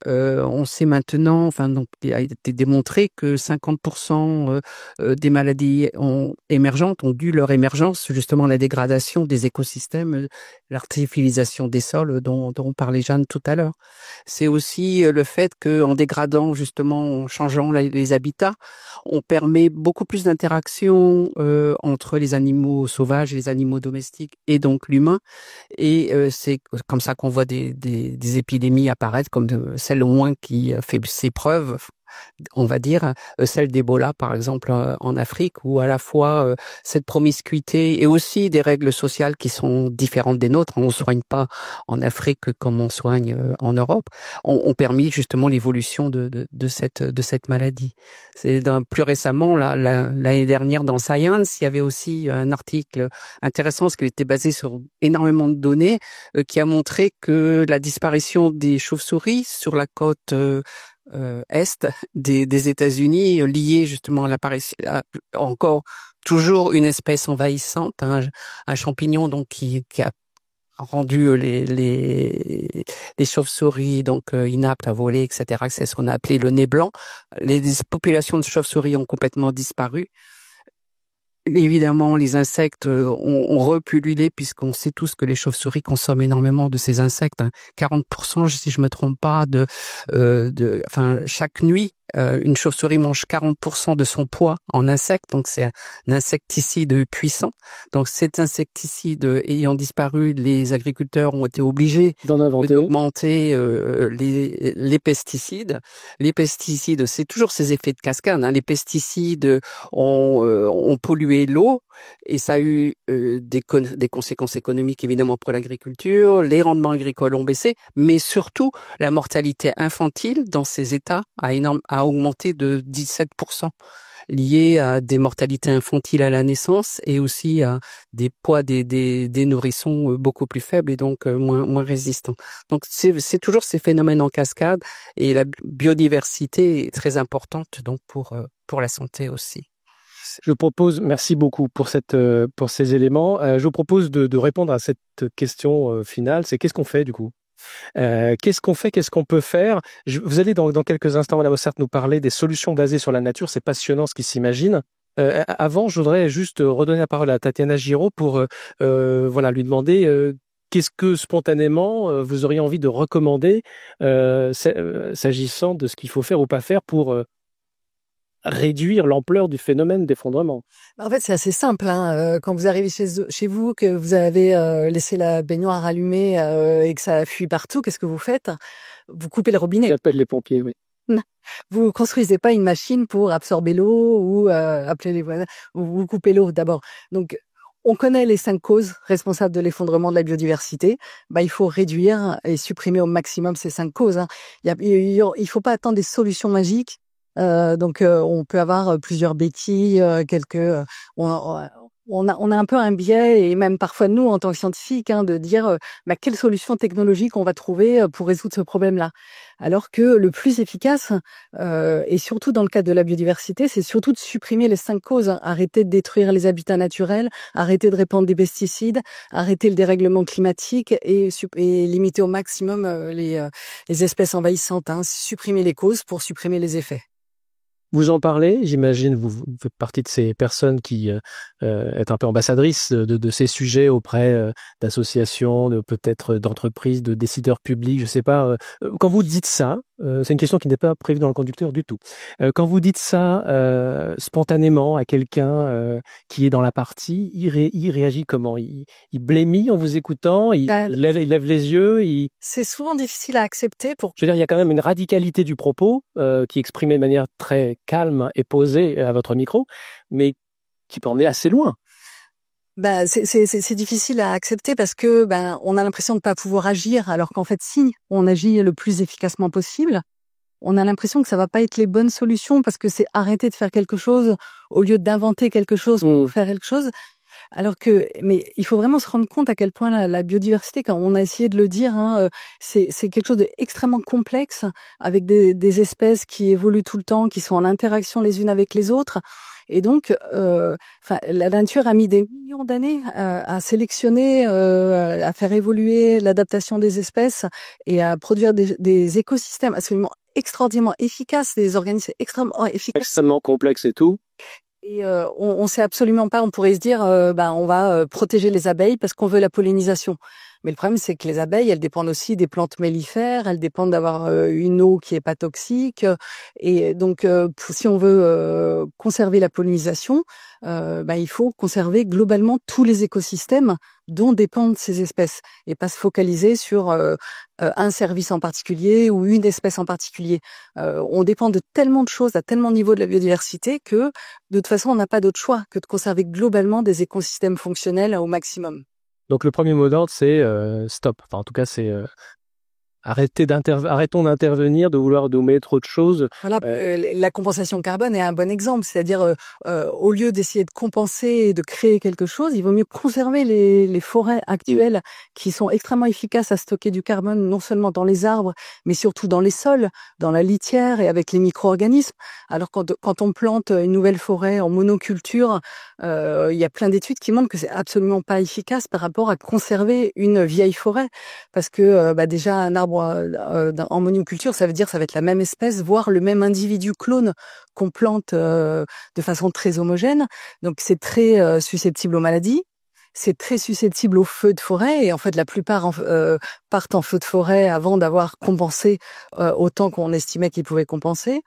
On sait maintenant, donc il a été démontré que 50% des maladies émergentes ont dû leur émergence justement à la dégradation des écosystèmes, l'artificialisation des sols dont parlait Jeanne tout à l'heure. C'est aussi le fait que en dégradant justement, en changeant les habitats, on permet beaucoup plus d'interaction entre les animaux sauvages et les animaux domestiques et donc l'humain. Et c'est comme ça qu'on voit des épidémies apparaître, comme celle au moins qui fait ses preuves, on va dire, celle d'Ebola par exemple en Afrique, où à la fois cette promiscuité et aussi des règles sociales qui sont différentes des nôtres, on soigne pas en Afrique comme on soigne en Europe, ont permis justement l'évolution de cette maladie. C'est plus récemment, l'année dernière dans Science, il y avait aussi un article intéressant parce qu'il était basé sur énormément de données qui a montré que la disparition des chauves-souris sur la côte est des États-Unis, lié justement à l'apparition, encore toujours une espèce envahissante, un champignon donc qui a rendu les chauves-souris donc inaptes à voler, etc. C'est ce qu'on a appelé le nez blanc. Les populations de chauves-souris ont complètement disparu. Évidemment, les insectes ont repullulé, puisqu'on sait tous que les chauves-souris consomment énormément de ces insectes. 40%, si je me trompe pas, chaque nuit, une chauve-souris mange 40% de son poids en insectes, donc c'est un insecticide puissant. Donc cet insecticide ayant disparu, les agriculteurs ont été obligés d'augmenter les pesticides. Les pesticides, c'est toujours ces effets de cascade. Les pesticides ont pollué l'eau et ça a eu des conséquences économiques évidemment pour l'agriculture. Les rendements agricoles ont baissé, mais surtout la mortalité infantile dans ces États a augmenté de 17%, lié à des mortalités infantiles à la naissance et aussi à des poids des nourrissons beaucoup plus faibles et donc moins résistants. Donc c'est toujours ces phénomènes en cascade et la biodiversité est très importante donc pour la santé aussi. Je propose, merci beaucoup pour ces éléments. Je vous propose de répondre à cette question finale. C'est qu'est-ce qu'on fait du coup? Qu'est-ce qu'on fait? Qu'est-ce qu'on peut faire? Vous allez dans quelques instants, Madame Ossert, nous parler des solutions basées sur la nature. C'est passionnant ce qui s'imagine. Avant, je voudrais juste redonner la parole à Tatiana Giraud pour lui demander qu'est-ce que spontanément vous auriez envie de recommander s'agissant de ce qu'il faut faire ou pas faire pour réduire l'ampleur du phénomène d'effondrement. En fait, c'est assez simple. Quand vous arrivez chez vous, que vous avez laissé la baignoire allumée et que ça fuit partout, qu'est-ce que vous faites? Vous coupez le robinet. J'appelle les pompiers, oui. Non. Vous construisez pas une machine pour absorber l'eau ou appeler les voisins. Vous coupez l'eau d'abord. Donc, on connaît les 5 causes responsables de l'effondrement de la biodiversité. Il faut réduire et supprimer au maximum ces 5 causes. Il faut pas attendre des solutions magiques. On peut avoir plusieurs béquilles, on a un peu un biais et même parfois nous en tant que scientifiques de dire quelle solution technologique on va trouver pour résoudre ce problème-là. Alors que le plus efficace et surtout dans le cadre de la biodiversité, c'est surtout de supprimer les 5 causes. Arrêter de détruire les habitats naturels, arrêter de répandre des pesticides, arrêter le dérèglement climatique et limiter au maximum les espèces envahissantes. Supprimer les causes pour supprimer les effets. Vous en parlez, j'imagine, vous faites partie de ces personnes qui êtes un peu ambassadrices de ces sujets auprès d'associations, peut-être d'entreprises, de décideurs publics, je sais pas. Quand vous dites ça, c'est une question qui n'est pas prévue dans le conducteur du tout. Quand vous dites ça spontanément à quelqu'un qui est dans la partie, il réagit comment? Il blêmit en vous écoutant, il lève les yeux. C'est souvent difficile à accepter. Je veux dire, il y a quand même une radicalité du propos qui est exprimée de manière très calme et posée à votre micro, mais qui peut emmener assez loin. C'est difficile à accepter parce que on a l'impression de ne pas pouvoir agir, alors qu'en fait si on agit le plus efficacement possible, on a l'impression que ça va pas être les bonnes solutions parce que c'est arrêter de faire quelque chose au lieu d'inventer quelque chose pour faire quelque chose. Mais il faut vraiment se rendre compte à quel point la biodiversité, quand on a essayé de le dire, c'est quelque chose d'extrêmement complexe avec des espèces qui évoluent tout le temps, qui sont en interaction les unes avec les autres. Et donc, la nature a mis des millions d'années à sélectionner, à faire évoluer l'adaptation des espèces et à produire des écosystèmes absolument extraordinairement efficaces, des organismes extrêmement efficaces. Extrêmement complexes et tout. Et on sait absolument pas, on pourrait se dire, on va protéger les abeilles parce qu'on veut la pollinisation. Mais le problème, c'est que les abeilles, elles dépendent aussi des plantes mellifères, elles dépendent d'avoir une eau qui est pas toxique. Et donc, si on veut conserver la pollinisation, il faut conserver globalement tous les écosystèmes dont dépendent ces espèces et pas se focaliser sur un service en particulier ou une espèce en particulier. On dépend de tellement de choses à tellement de niveaux de la biodiversité que de toute façon, on n'a pas d'autre choix que de conserver globalement des écosystèmes fonctionnels au maximum. Donc le premier mot d'ordre, c'est stop. Enfin, en tout cas, c'est arrêtons d'intervenir, de vouloir nommer trop de choses. Voilà, la compensation carbone est un bon exemple. C'est-à-dire, au lieu d'essayer de compenser et de créer quelque chose, il vaut mieux conserver les forêts actuelles qui sont extrêmement efficaces à stocker du carbone, non seulement dans les arbres, mais surtout dans les sols, dans la litière et avec les micro-organismes. Alors quand on plante une nouvelle forêt en monoculture, il y a plein d'études qui montrent que c'est absolument pas efficace par rapport à conserver une vieille forêt. Parce que déjà, un arbre en monoculture, ça veut dire ça va être la même espèce, voire le même individu clone qu'on plante de façon très homogène. Donc c'est très susceptible aux maladies, c'est très susceptible aux feux de forêt, et en fait la plupart partent en feu de forêt avant d'avoir compensé autant qu'on estimait qu'ils pouvaient compenser.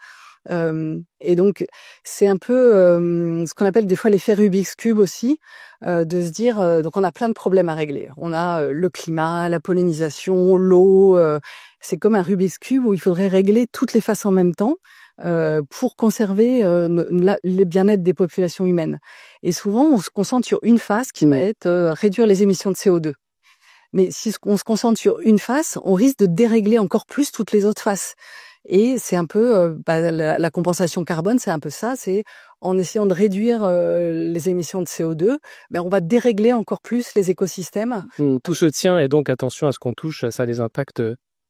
Et donc, c'est un peu ce qu'on appelle des fois l'effet Rubik's Cube aussi, de se dire, donc on a plein de problèmes à régler. On a le climat, la pollinisation, l'eau. C'est comme un Rubik's Cube où il faudrait régler toutes les faces en même temps pour conserver le bien-être des populations humaines. Et souvent, on se concentre sur une face qui va être réduire les émissions de CO2. Mais si on se concentre sur une face, on risque de dérégler encore plus toutes les autres faces. Et c'est un peu la compensation carbone, c'est un peu ça. C'est en essayant de réduire les émissions de CO2, on va dérégler encore plus les écosystèmes. Tout se tient et donc attention à ce qu'on touche, ça a des impacts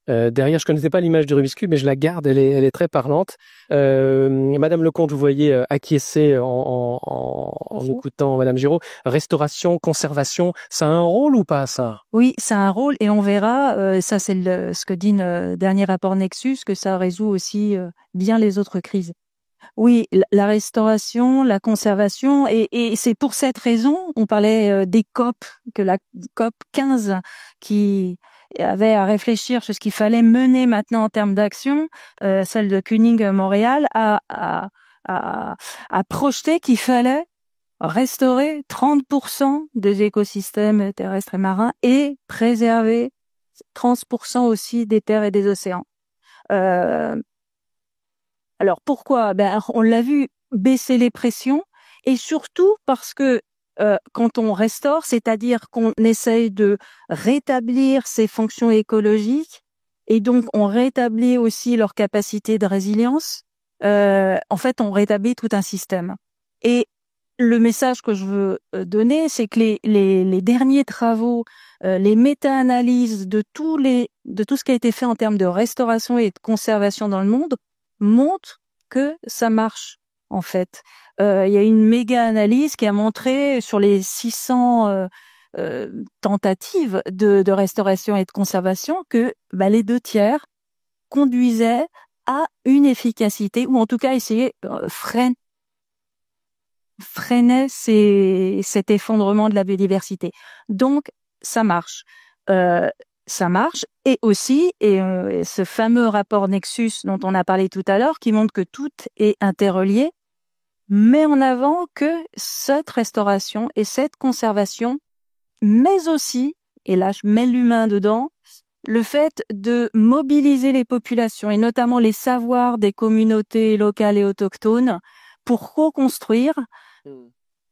derrière. Je connaissais pas l'image du Rubik's Cube, mais je la garde, elle est très parlante. Madame Lecomte, vous voyez acquiescer en écoutant Madame Giraud. Restauration, conservation, ça a un rôle ou pas, ça? Oui, ça a un rôle et on verra, ça c'est ce que dit le dernier rapport Nexus, que ça résout aussi bien les autres crises. Oui, la restauration, la conservation, et c'est pour cette raison, on parlait des COP, que la COP 15 qui avait à réfléchir sur ce qu'il fallait mener maintenant en termes d'action, celle de Kunming-Montréal a projeté qu'il fallait restaurer 30% des écosystèmes terrestres et marins et préserver 30% aussi des terres et des océans. Alors pourquoi? On l'a vu baisser les pressions et surtout parce que quand on restaure, c'est-à-dire qu'on essaye de rétablir ces fonctions écologiques et donc on rétablit aussi leur capacité de résilience, en fait on rétablit tout un système. Et le message que je veux donner, c'est que les derniers travaux, les méta-analyses de tout ce qui a été fait en termes de restauration et de conservation dans le monde montrent que ça marche, en fait. Il y a une méga-analyse qui a montré sur les 600 tentatives de restauration et de conservation que les 2/3 conduisaient à une efficacité, ou en tout cas essayer freiner cet effondrement de la biodiversité. Donc, ça marche. Ça marche. Et aussi, ce fameux rapport Nexus dont on a parlé tout à l'heure, qui montre que tout est interrelié, met en avant que cette restauration et cette conservation, mais aussi, et là je mets l'humain dedans, le fait de mobiliser les populations et notamment les savoirs des communautés locales et autochtones pour co-construire,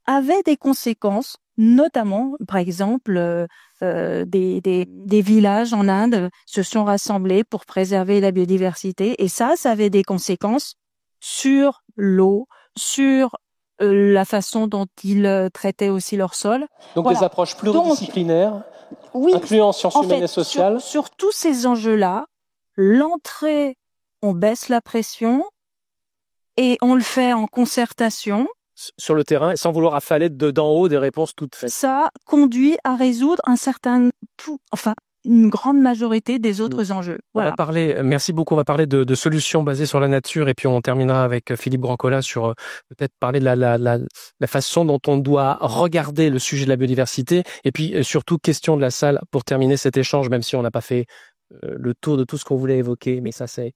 avait des conséquences, notamment, par exemple, des villages en Inde se sont rassemblés pour préserver la biodiversité, et ça avait des conséquences sur l'eau, sur la façon dont ils traitaient aussi leur sol. Donc voilà. Des approches pluridisciplinaires, oui, incluant sciences humaines et sociales. Sur tous ces enjeux-là, l'entrée, on baisse la pression et on le fait en concertation. Sur le terrain, sans vouloir affaler d'en haut des réponses toutes faites. Ça conduit à résoudre une grande majorité des autres enjeux. Voilà. On va parler, merci beaucoup, on va parler de solutions basées sur la nature et puis on terminera avec Philippe Brancola sur peut-être parler de la façon dont on doit regarder le sujet de la biodiversité et puis surtout question de la salle pour terminer cet échange, même si on n'a pas fait le tour de tout ce qu'on voulait évoquer, mais ça c'est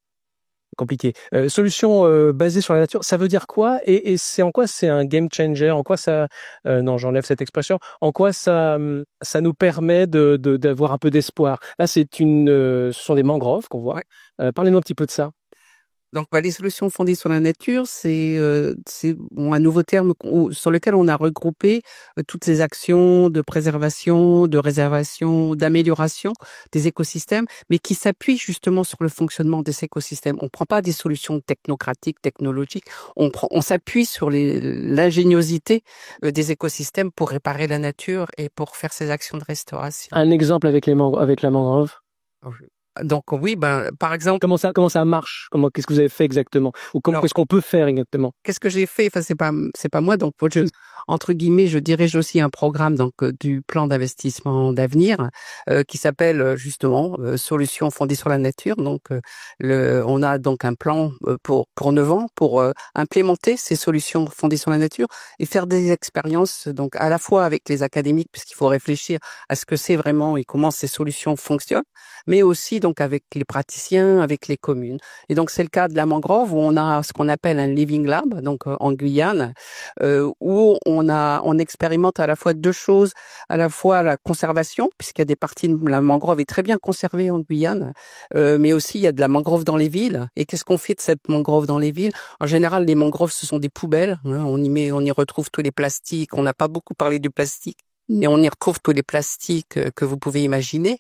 compliqué. Solution basée sur la nature, ça veut dire quoi et c'est en quoi c'est un game changer? En quoi ça non, j'enlève cette expression. En quoi ça nous permet d'avoir un peu d'espoir? Là, ce sont des mangroves qu'on voit. Parlez-nous un petit peu de ça. Donc, les solutions fondées sur la nature, c'est un nouveau terme sur lequel on a regroupé toutes ces actions de préservation, de réservation, d'amélioration des écosystèmes, mais qui s'appuient justement sur le fonctionnement des écosystèmes. On prend pas des solutions technocratiques, technologiques. On s'appuie sur l'ingéniosité des écosystèmes pour réparer la nature et pour faire ces actions de restauration. Un exemple avec la mangrove. Donc oui, par exemple, comment ça marche? Qu'est-ce que vous avez fait exactement? Ou qu'est-ce qu'on peut faire exactement? Qu'est-ce que j'ai fait? Enfin, c'est pas moi. Donc, entre guillemets, je dirige aussi un programme du plan d'investissement d'avenir qui s'appelle justement Solutions fondées sur la nature. Donc, on a donc un plan pour 9 ans pour implémenter ces solutions fondées sur la nature et faire des expériences donc à la fois avec les académiques puisqu'il faut réfléchir à ce que c'est vraiment et comment ces solutions fonctionnent, mais aussi donc avec les praticiens, avec les communes. Et donc c'est le cas de la mangrove où on a ce qu'on appelle un living lab, donc en Guyane, où on expérimente à la fois deux choses, à la fois la conservation, puisqu'il y a des parties de la mangrove est très bien conservée en Guyane, mais aussi il y a de la mangrove dans les villes. Et qu'est-ce qu'on fait de cette mangrove dans les villes? En général, les mangroves ce sont des poubelles. Hein, on y retrouve tous les plastiques. On n'a pas beaucoup parlé du plastique, mais on y retrouve tous les plastiques que vous pouvez imaginer.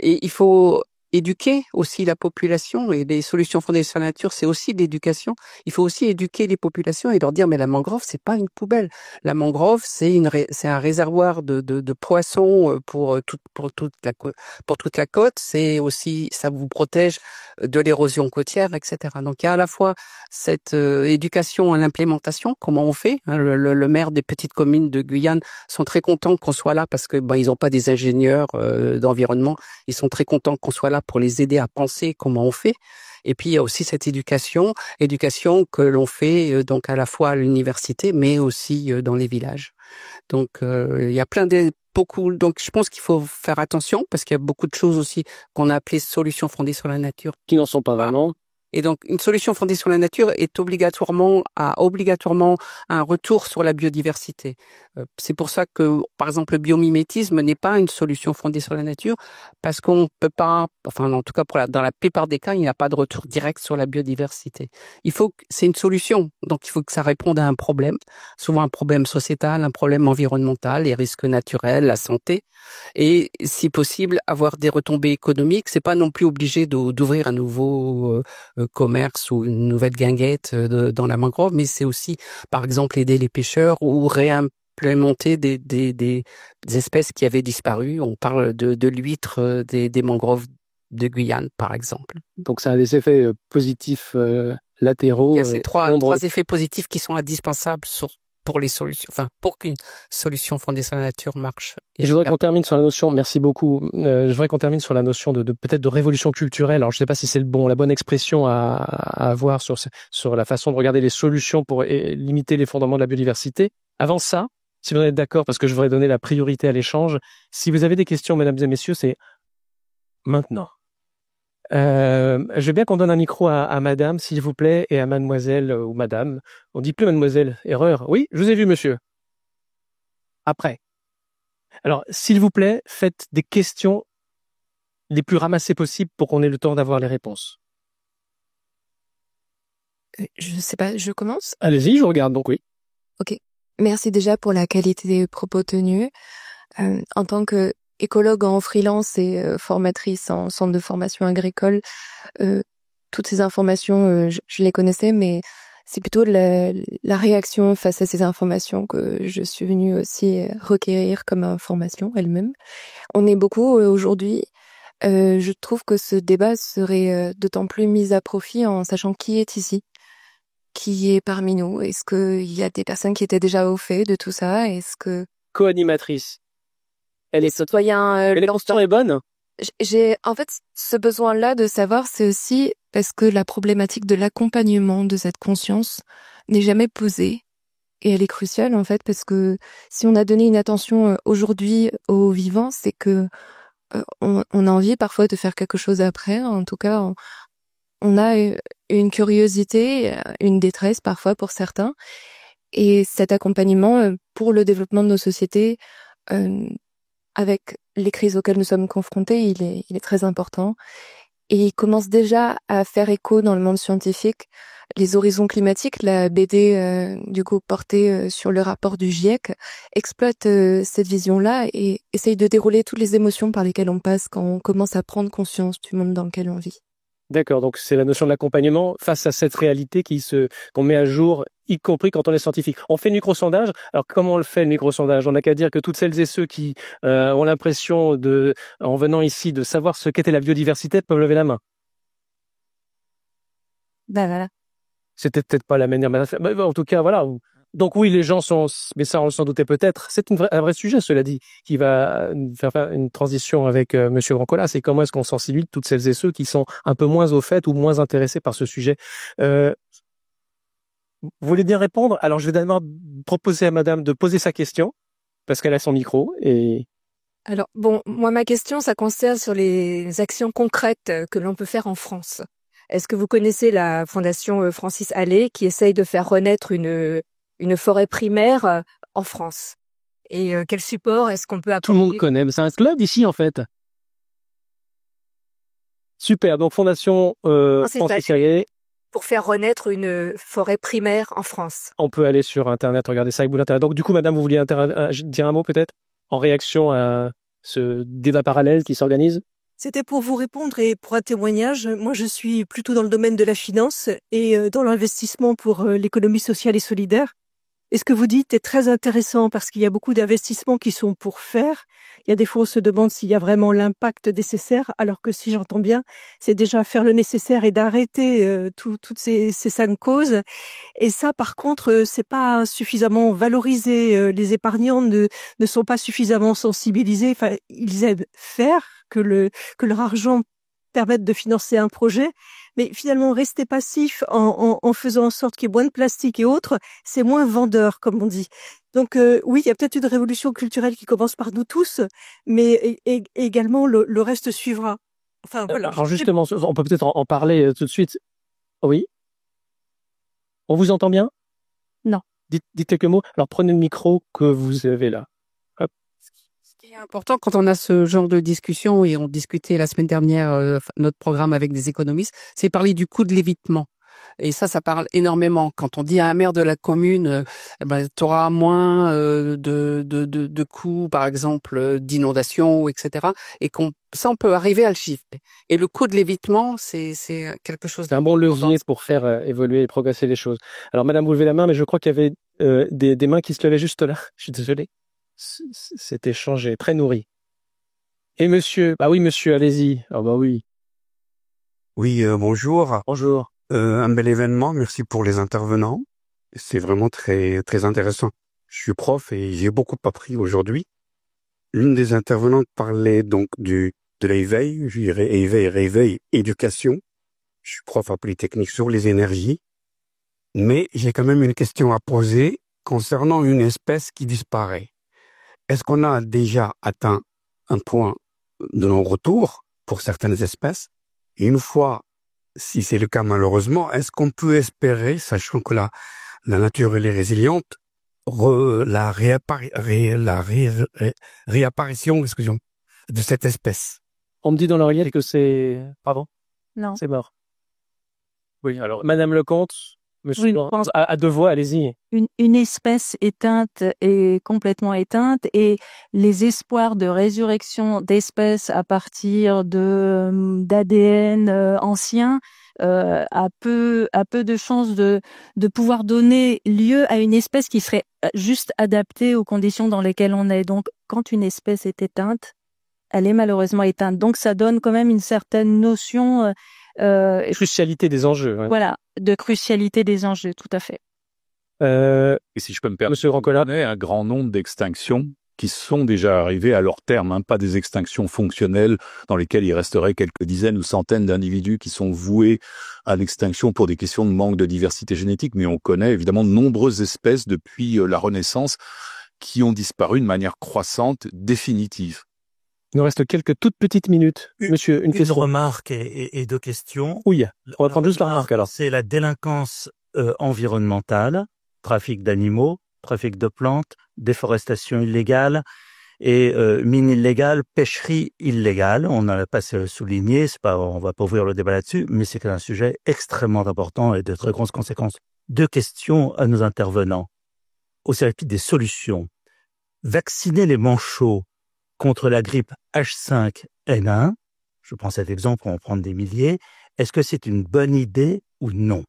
Et il faut éduquer aussi la population, et les solutions fondées sur la nature, c'est aussi l'éducation. Il faut aussi éduquer les populations et leur dire mais la mangrove c'est pas une poubelle. La mangrove c'est un réservoir de poissons pour toute la côte. C'est aussi ça vous protège de l'érosion côtière, etc. Donc il y a à la fois cette éducation à l'implémentation, comment on fait. Hein, le maire des petites communes de Guyane sont très contents qu'on soit là parce que ils n'ont pas des ingénieurs d'environnement. Ils sont très contents qu'on soit là pour les aider à penser comment on fait. Et puis il y a aussi cette éducation que l'on fait donc à la fois à l'université, mais aussi dans les villages. Donc il y a beaucoup. Donc je pense qu'il faut faire attention parce qu'il y a beaucoup de choses aussi qu'on a appelées solutions fondées sur la nature Qui n'en sont pas vraiment. Et donc, une solution fondée sur la nature est obligatoirement un retour sur la biodiversité. C'est pour ça que, par exemple, le biomimétisme n'est pas une solution fondée sur la nature, parce qu'on peut pas, enfin, en tout cas, dans la plupart des cas, il n'y a pas de retour direct sur la biodiversité. C'est une solution. Donc, il faut que ça réponde à un problème, souvent un problème sociétal, un problème environnemental, les risques naturels, la santé. Et, si possible, avoir des retombées économiques. C'est pas non plus obligé d'ouvrir un nouveau commerce ou une nouvelle guinguette dans la mangrove, mais c'est aussi, par exemple, aider les pêcheurs ou réimplémenter des espèces qui avaient disparu. On parle de l'huître des mangroves de Guyane, par exemple. Donc ça a des effets positifs latéraux. Il y a ces trois effets positifs qui sont indispensables pour les solutions, enfin pour qu'une solution fondée sur la nature marche. Et je voudrais qu'on termine sur la notion, merci beaucoup, je voudrais qu'on termine sur la notion de peut-être de révolution culturelle. Alors je ne sais pas si c'est la bonne expression à avoir sur la façon de regarder les solutions pour limiter l'effondrement de la biodiversité. Avant ça, si vous êtes d'accord, parce que je voudrais donner la priorité à l'échange, si vous avez des questions, mesdames et messieurs, c'est maintenant. Je veux bien qu'on donne un micro à madame, s'il vous plaît, et à mademoiselle ou madame. On dit plus mademoiselle, erreur. Oui, je vous ai vu, monsieur. Après. Alors, s'il vous plaît, faites des questions les plus ramassées possibles pour qu'on ait le temps d'avoir les réponses. Je sais pas, je commence? Allez-y, je regarde, donc oui. Ok. Merci déjà pour la qualité des propos tenus. En tant que écologue en freelance et formatrice en centre de formation agricole, toutes ces informations, je les connaissais, mais c'est plutôt la réaction face à ces informations que je suis venue aussi requérir comme information elle-même. On est beaucoup aujourd'hui. Je trouve que ce débat serait d'autant plus mis à profit en sachant qui est ici, qui est parmi nous. Est-ce qu'il y a des personnes qui étaient déjà au fait de tout ça? Est-ce que Co-animatrice. Elle est citoyen l'intention est bonne. J'ai en fait ce besoin-là de savoir, c'est aussi parce que la problématique de l'accompagnement de cette conscience n'est jamais posée et elle est cruciale en fait parce que si on a donné une attention aujourd'hui aux vivants, c'est que on a envie parfois de faire quelque chose après. En tout cas, on a une curiosité, une détresse parfois pour certains, et cet accompagnement pour le développement de nos sociétés. Avec les crises auxquelles nous sommes confrontés, il est très important. Et il commence déjà à faire écho dans le monde scientifique. Les horizons climatiques, la BD du coup portée sur le rapport du GIEC, exploite cette vision-là et essaye de dérouler toutes les émotions par lesquelles on passe quand on commence à prendre conscience du monde dans lequel on vit. D'accord, donc c'est la notion de l'accompagnement face à cette réalité qu'on met à jour, y compris quand on est scientifique. On fait le micro-sondage. Alors comment on le fait le micro-sondage? On n'a qu'à dire que toutes celles et ceux qui ont l'impression en venant ici, de savoir ce qu'était la biodiversité peuvent lever la main. Ben voilà. C'était peut-être pas la manière, mais en tout cas voilà. Donc oui, les gens mais ça on s'en doutait peut-être. C'est un vrai sujet, cela dit, qui va faire une transition avec Monsieur Brancola. C'est comment est-ce qu'on sensibilise toutes celles et ceux qui sont un peu moins au fait ou moins intéressés par ce sujet. Vous voulez bien répondre? Alors je vais d'abord proposer à madame de poser sa question, parce qu'elle a son micro, et Alors, bon, moi, ma question, ça concerne sur les actions concrètes que l'on peut faire en France. Est-ce que vous connaissez la Fondation Francis Allais qui essaye de faire renaître une forêt primaire en France? Et quel support est-ce qu'on peut Tout le monde apporter? connaît, mais c'est un club ici en fait. Super, donc Fondation C'est Francis ça. Allais. Pour faire renaître une forêt primaire en France. On peut aller sur Internet, regarder ça avec vous l'intérêt. Donc du coup, madame, vous vouliez dire un mot peut-être en réaction à ce débat parallèle qui s'organise? C'était pour vous répondre et pour un témoignage. Moi, je suis plutôt dans le domaine de la finance et dans l'investissement pour l'économie sociale et solidaire. Et ce que vous dites est très intéressant parce qu'il y a beaucoup d'investissements qui sont pour faire. Il y a des fois, on se demande s'il y a vraiment l'impact nécessaire, alors que si j'entends bien, c'est déjà faire le nécessaire et d'arrêter toutes ces saines causes. Et ça, par contre, c'est pas suffisamment valorisé. Les épargnants ne sont pas suffisamment sensibilisés. Enfin, ils aiment faire que leur argent permette de financer un projet, mais finalement rester passif en faisant en sorte qu'il y ait moins de plastique et autres, c'est moins vendeur, comme on dit. Donc oui, il y a peut-être une révolution culturelle qui commence par nous tous, mais également le reste suivra. Enfin voilà. Alors justement, on peut peut-être en parler tout de suite. Oui. On vous entend bien? Non. Dites quelques mots. Alors prenez le micro que vous avez là. Hop. Ce qui est important quand on a ce genre de discussion, et on discutait la semaine dernière notre programme avec des économistes, c'est parler du coût de l'évitement. Et ça parle énormément. Quand on dit à un maire de la commune, tu auras moins de coûts, par exemple, d'inondation, etc. Et ça, on peut arriver à le chiffrer. Et le coût de l'évitement, c'est quelque chose. C'est un bon levier pour faire évoluer et progresser les choses. Alors, madame, vous levez la main, mais je crois qu'il y avait des mains qui se levaient juste là. Je suis désolé. Cet échange est très nourri. Et monsieur? Bah oui, monsieur, allez-y. Ah bah oui. Oui, bonjour. Bonjour. Un bel événement, merci pour les intervenants. C'est vraiment très très intéressant. Je suis prof et j'ai beaucoup appris aujourd'hui. L'une des intervenantes parlait donc de l'éveil, je dirais éveil, réveil, éducation. Je suis prof à Polytechnique sur les énergies. Mais j'ai quand même une question à poser concernant une espèce qui disparaît. Est-ce qu'on a déjà atteint un point de non-retour pour certaines espèces? Et une fois, si c'est le cas malheureusement, est-ce qu'on peut espérer, sachant que la nature elle est résiliente, la réapparition, excusez-moi, de cette espèce? On me dit dans l'oreillette que c'est... Pardon? Non. C'est mort. Oui, alors, madame Lecomte, monsieur, Oui, je pense- à deux voix, allez-y. Une espèce éteinte est complètement éteinte et les espoirs de résurrection d'espèces à partir d'ADN ancien a peu de chances de pouvoir donner lieu à une espèce qui serait juste adaptée aux conditions dans lesquelles on est. Donc, quand une espèce est éteinte, elle est malheureusement éteinte. Donc, ça donne quand même une certaine notion Crucialité des enjeux. Ouais. voilà, de crucialité des enjeux, tout à fait. Et si je peux me permettre, Monsieur Rancolat. on connaît un grand nombre d'extinctions qui sont déjà arrivées à leur terme, hein, pas des extinctions fonctionnelles dans lesquelles il resterait quelques dizaines ou centaines d'individus qui sont voués à l'extinction pour des questions de manque de diversité génétique, mais on connaît évidemment de nombreuses espèces depuis la Renaissance qui ont disparu de manière croissante, définitive. Il nous reste quelques toutes petites minutes. Monsieur, une question. remarque et deux questions. Oui, on va prendre juste la remarque alors. C'est la délinquance environnementale, trafic d'animaux, trafic de plantes, déforestation illégale et mine illégale, pêcherie illégale. On n'a pas souligné, on va pas ouvrir le débat là-dessus, mais c'est un sujet extrêmement important et de très grosses conséquences. Deux questions à nos intervenants. Au service des solutions. Vacciner les manchots contre la grippe H5N1, je prends cet exemple, on va en prendre des milliers, est-ce que c'est une bonne idée ou non?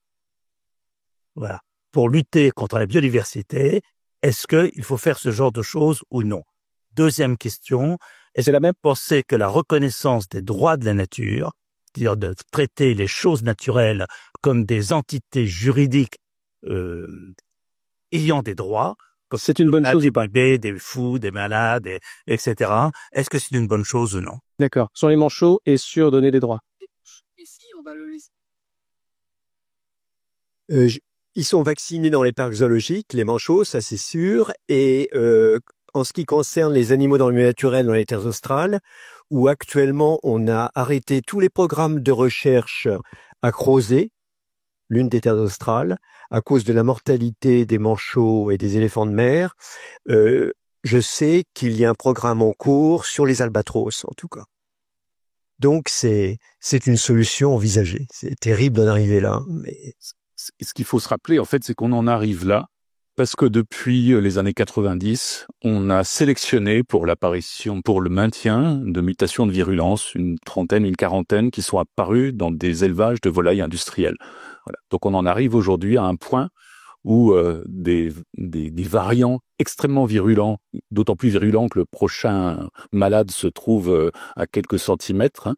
Voilà. Pour lutter contre la biodiversité, est-ce qu'il faut faire ce genre de choses ou non? Deuxième question, est-ce que penser que la reconnaissance des droits de la nature, c'est-à-dire de traiter les choses naturelles comme des entités juridiques ayant des droits, c'est une bonne chose. Des bébés, des fous, des malades, etc. Est-ce que c'est une bonne chose ou non? D'accord. Sur les manchots et sur donner des droits. Ici, on va le laisser. Ils sont vaccinés dans les parcs zoologiques, les manchots, ça c'est sûr. Et en ce qui concerne les animaux dans le milieu naturel dans les terres australes, où actuellement on a arrêté tous les programmes de recherche à Crozet, l'une des terres australes, à cause de la mortalité des manchots et des éléphants de mer. Je sais qu'il y a un programme en cours sur les albatros, en tout cas. Donc c'est une solution envisagée. C'est terrible d'en arriver là, mais ce qu'il faut se rappeler, en fait, c'est qu'on en arrive là parce que depuis les années 90, on a sélectionné pour le maintien de mutations de virulence, une quarantaine qui sont apparues dans des élevages de volailles industrielles. Voilà. Donc on en arrive aujourd'hui à un point où des variants extrêmement virulents, d'autant plus virulents que le prochain malade se trouve à quelques centimètres,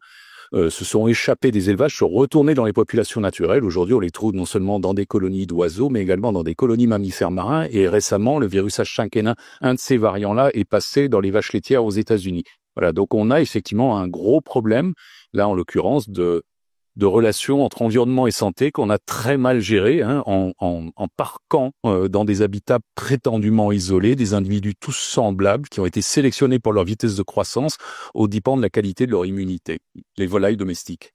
se sont échappés des élevages, sont retournés dans les populations naturelles. Aujourd'hui, on les trouve non seulement dans des colonies d'oiseaux, mais également dans des colonies mammifères marins. Et récemment, le virus H5N1, un de ces variants-là, est passé dans les vaches laitières aux États-Unis. Voilà, donc on a effectivement un gros problème, là en l'occurrence, de relations entre environnement et santé qu'on a très mal géré, en parquant dans des habitats prétendument isolés, des individus tous semblables qui ont été sélectionnés pour leur vitesse de croissance au dépend de la qualité de leur immunité, les volailles domestiques.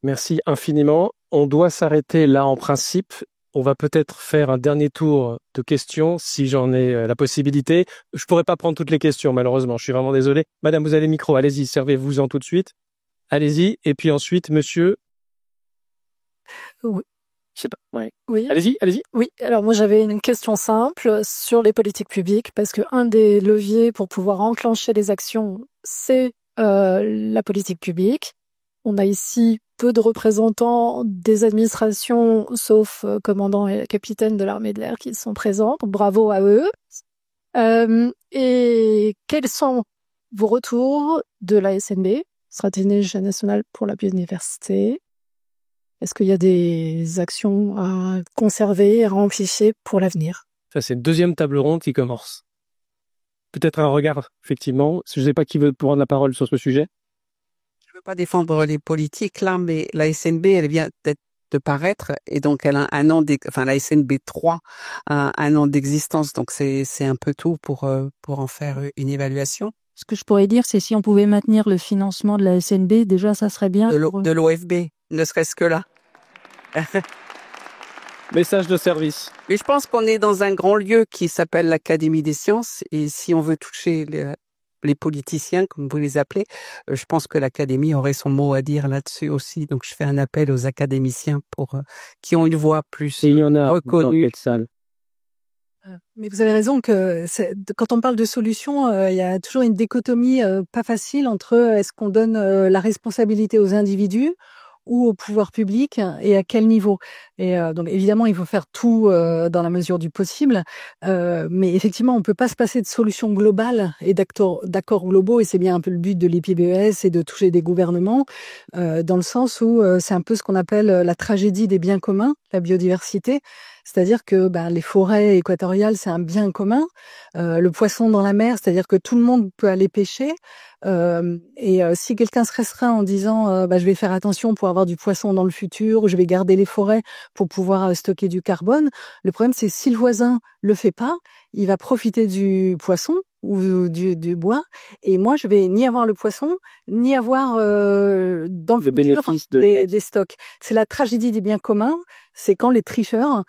Merci infiniment. On doit s'arrêter là en principe. On va peut-être faire un dernier tour de questions si j'en ai la possibilité. Je pourrais pas prendre toutes les questions malheureusement, je suis vraiment désolé. Madame, vous avez le micro, allez-y, servez-vous-en tout de suite. Allez-y, et puis ensuite, monsieur. Oui. Je sais pas, ouais. Oui. Allez-y. Oui, alors moi j'avais une question simple sur les politiques publiques, parce que un des leviers pour pouvoir enclencher les actions, c'est la politique publique. On a ici peu de représentants des administrations, sauf commandants et capitaines de l'armée de l'air qui sont présents. Donc, bravo à eux. Et quels sont vos retours de la SNB, Stratégie nationale pour la biodiversité? Est-ce qu'il y a des actions à conserver, à amplifier pour l'avenir? Ça, c'est une deuxième table ronde qui commence. Peut-être un regard, effectivement. Je ne sais pas qui veut prendre la parole sur ce sujet. Je ne veux pas défendre les politiques là, mais la SNB, elle vient peut-être de paraître et donc elle a un an la SNB 3 a un an d'existence, donc c'est un peu tôt pour en faire une évaluation. Ce que je pourrais dire, c'est si on pouvait maintenir le financement de la SNB, déjà ça serait bien. De l'OFB, ne serait-ce que là. Message de service. Mais je pense qu'on est dans un grand lieu qui s'appelle l'Académie des sciences, et si on veut toucher les politiciens, comme vous les appelez, je pense que l'Académie aurait son mot à dire là-dessus aussi. Donc je fais un appel aux académiciens qui ont une voix plus reconnue. Il y en a dans cette salle. Mais vous avez raison que quand on parle de solutions, il y a toujours une dichotomie pas facile entre est-ce qu'on donne la responsabilité aux individus ou au pouvoir public et à quel niveau. Et donc évidemment, il faut faire tout dans la mesure du possible, mais effectivement, on peut pas se passer de solutions globales et d'accords globaux, et c'est bien un peu le but de l'IPBES et de toucher des gouvernements, dans le sens où c'est un peu ce qu'on appelle la tragédie des biens communs, la biodiversité. C'est-à-dire que les forêts équatoriales, c'est un bien commun. Le poisson dans la mer, c'est-à-dire que tout le monde peut aller pêcher. Et si quelqu'un se restreint en disant je vais faire attention pour avoir du poisson dans le futur, ou je vais garder les forêts pour pouvoir stocker du carbone, le problème c'est si le voisin le fait pas, il va profiter du poisson ou du bois, et moi je vais ni avoir le poisson, ni avoir dans le futur des stocks. C'est la tragédie des biens communs, c'est quand les tricheurs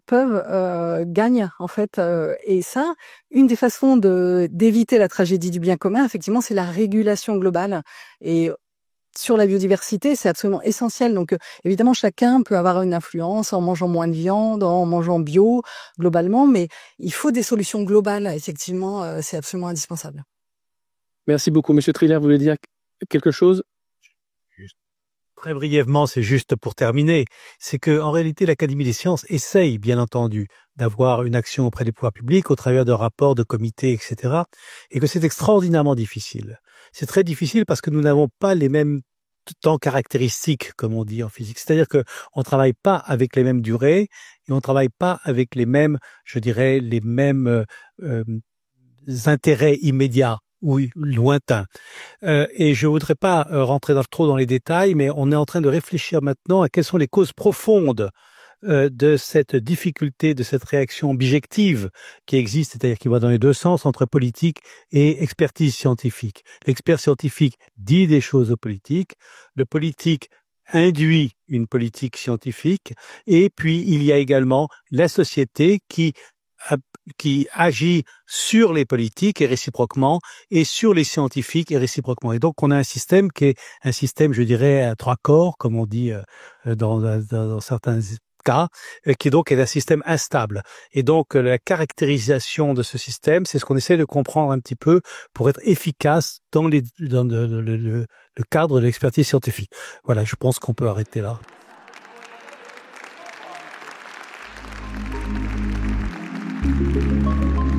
peuvent gagner en fait, et ça, une des façons d'éviter la tragédie du bien commun, effectivement, c'est la régulation globale. Et sur la biodiversité, c'est absolument essentiel. Donc évidemment, chacun peut avoir une influence en mangeant moins de viande, en mangeant bio globalement, mais il faut des solutions globales. Effectivement, c'est absolument indispensable. Merci beaucoup, Monsieur Triller. Vous voulez dire quelque chose? Très brièvement, c'est juste pour terminer, c'est que en réalité, l'Académie des sciences essaye, bien entendu, d'avoir une action auprès des pouvoirs publics au travers de rapports, de comités, etc., et que c'est extraordinairement difficile. C'est très difficile parce que nous n'avons pas les mêmes temps caractéristiques, comme on dit en physique. C'est-à-dire que on travaille pas avec les mêmes durées et on travaille pas avec les mêmes, je dirais, les mêmes intérêts immédiats. Oui, lointain. Et je voudrais pas rentrer trop dans les détails, mais on est en train de réfléchir maintenant à quelles sont les causes profondes de cette difficulté, de cette réaction bijective qui existe, c'est-à-dire qui va dans les deux sens entre politique et expertise scientifique. L'expert scientifique dit des choses aux politiques, le politique induit une politique scientifique, et puis il y a également la société qui agit sur les politiques et réciproquement, et sur les scientifiques et réciproquement. Et donc on a un système qui est un système, je dirais, à trois corps, comme on dit dans certains cas, qui donc est un système instable. Et donc la caractérisation de ce système, c'est ce qu'on essaie de comprendre un petit peu pour être efficace dans le cadre de l'expertise scientifique. Voilà, je pense qu'on peut arrêter là. Thank you.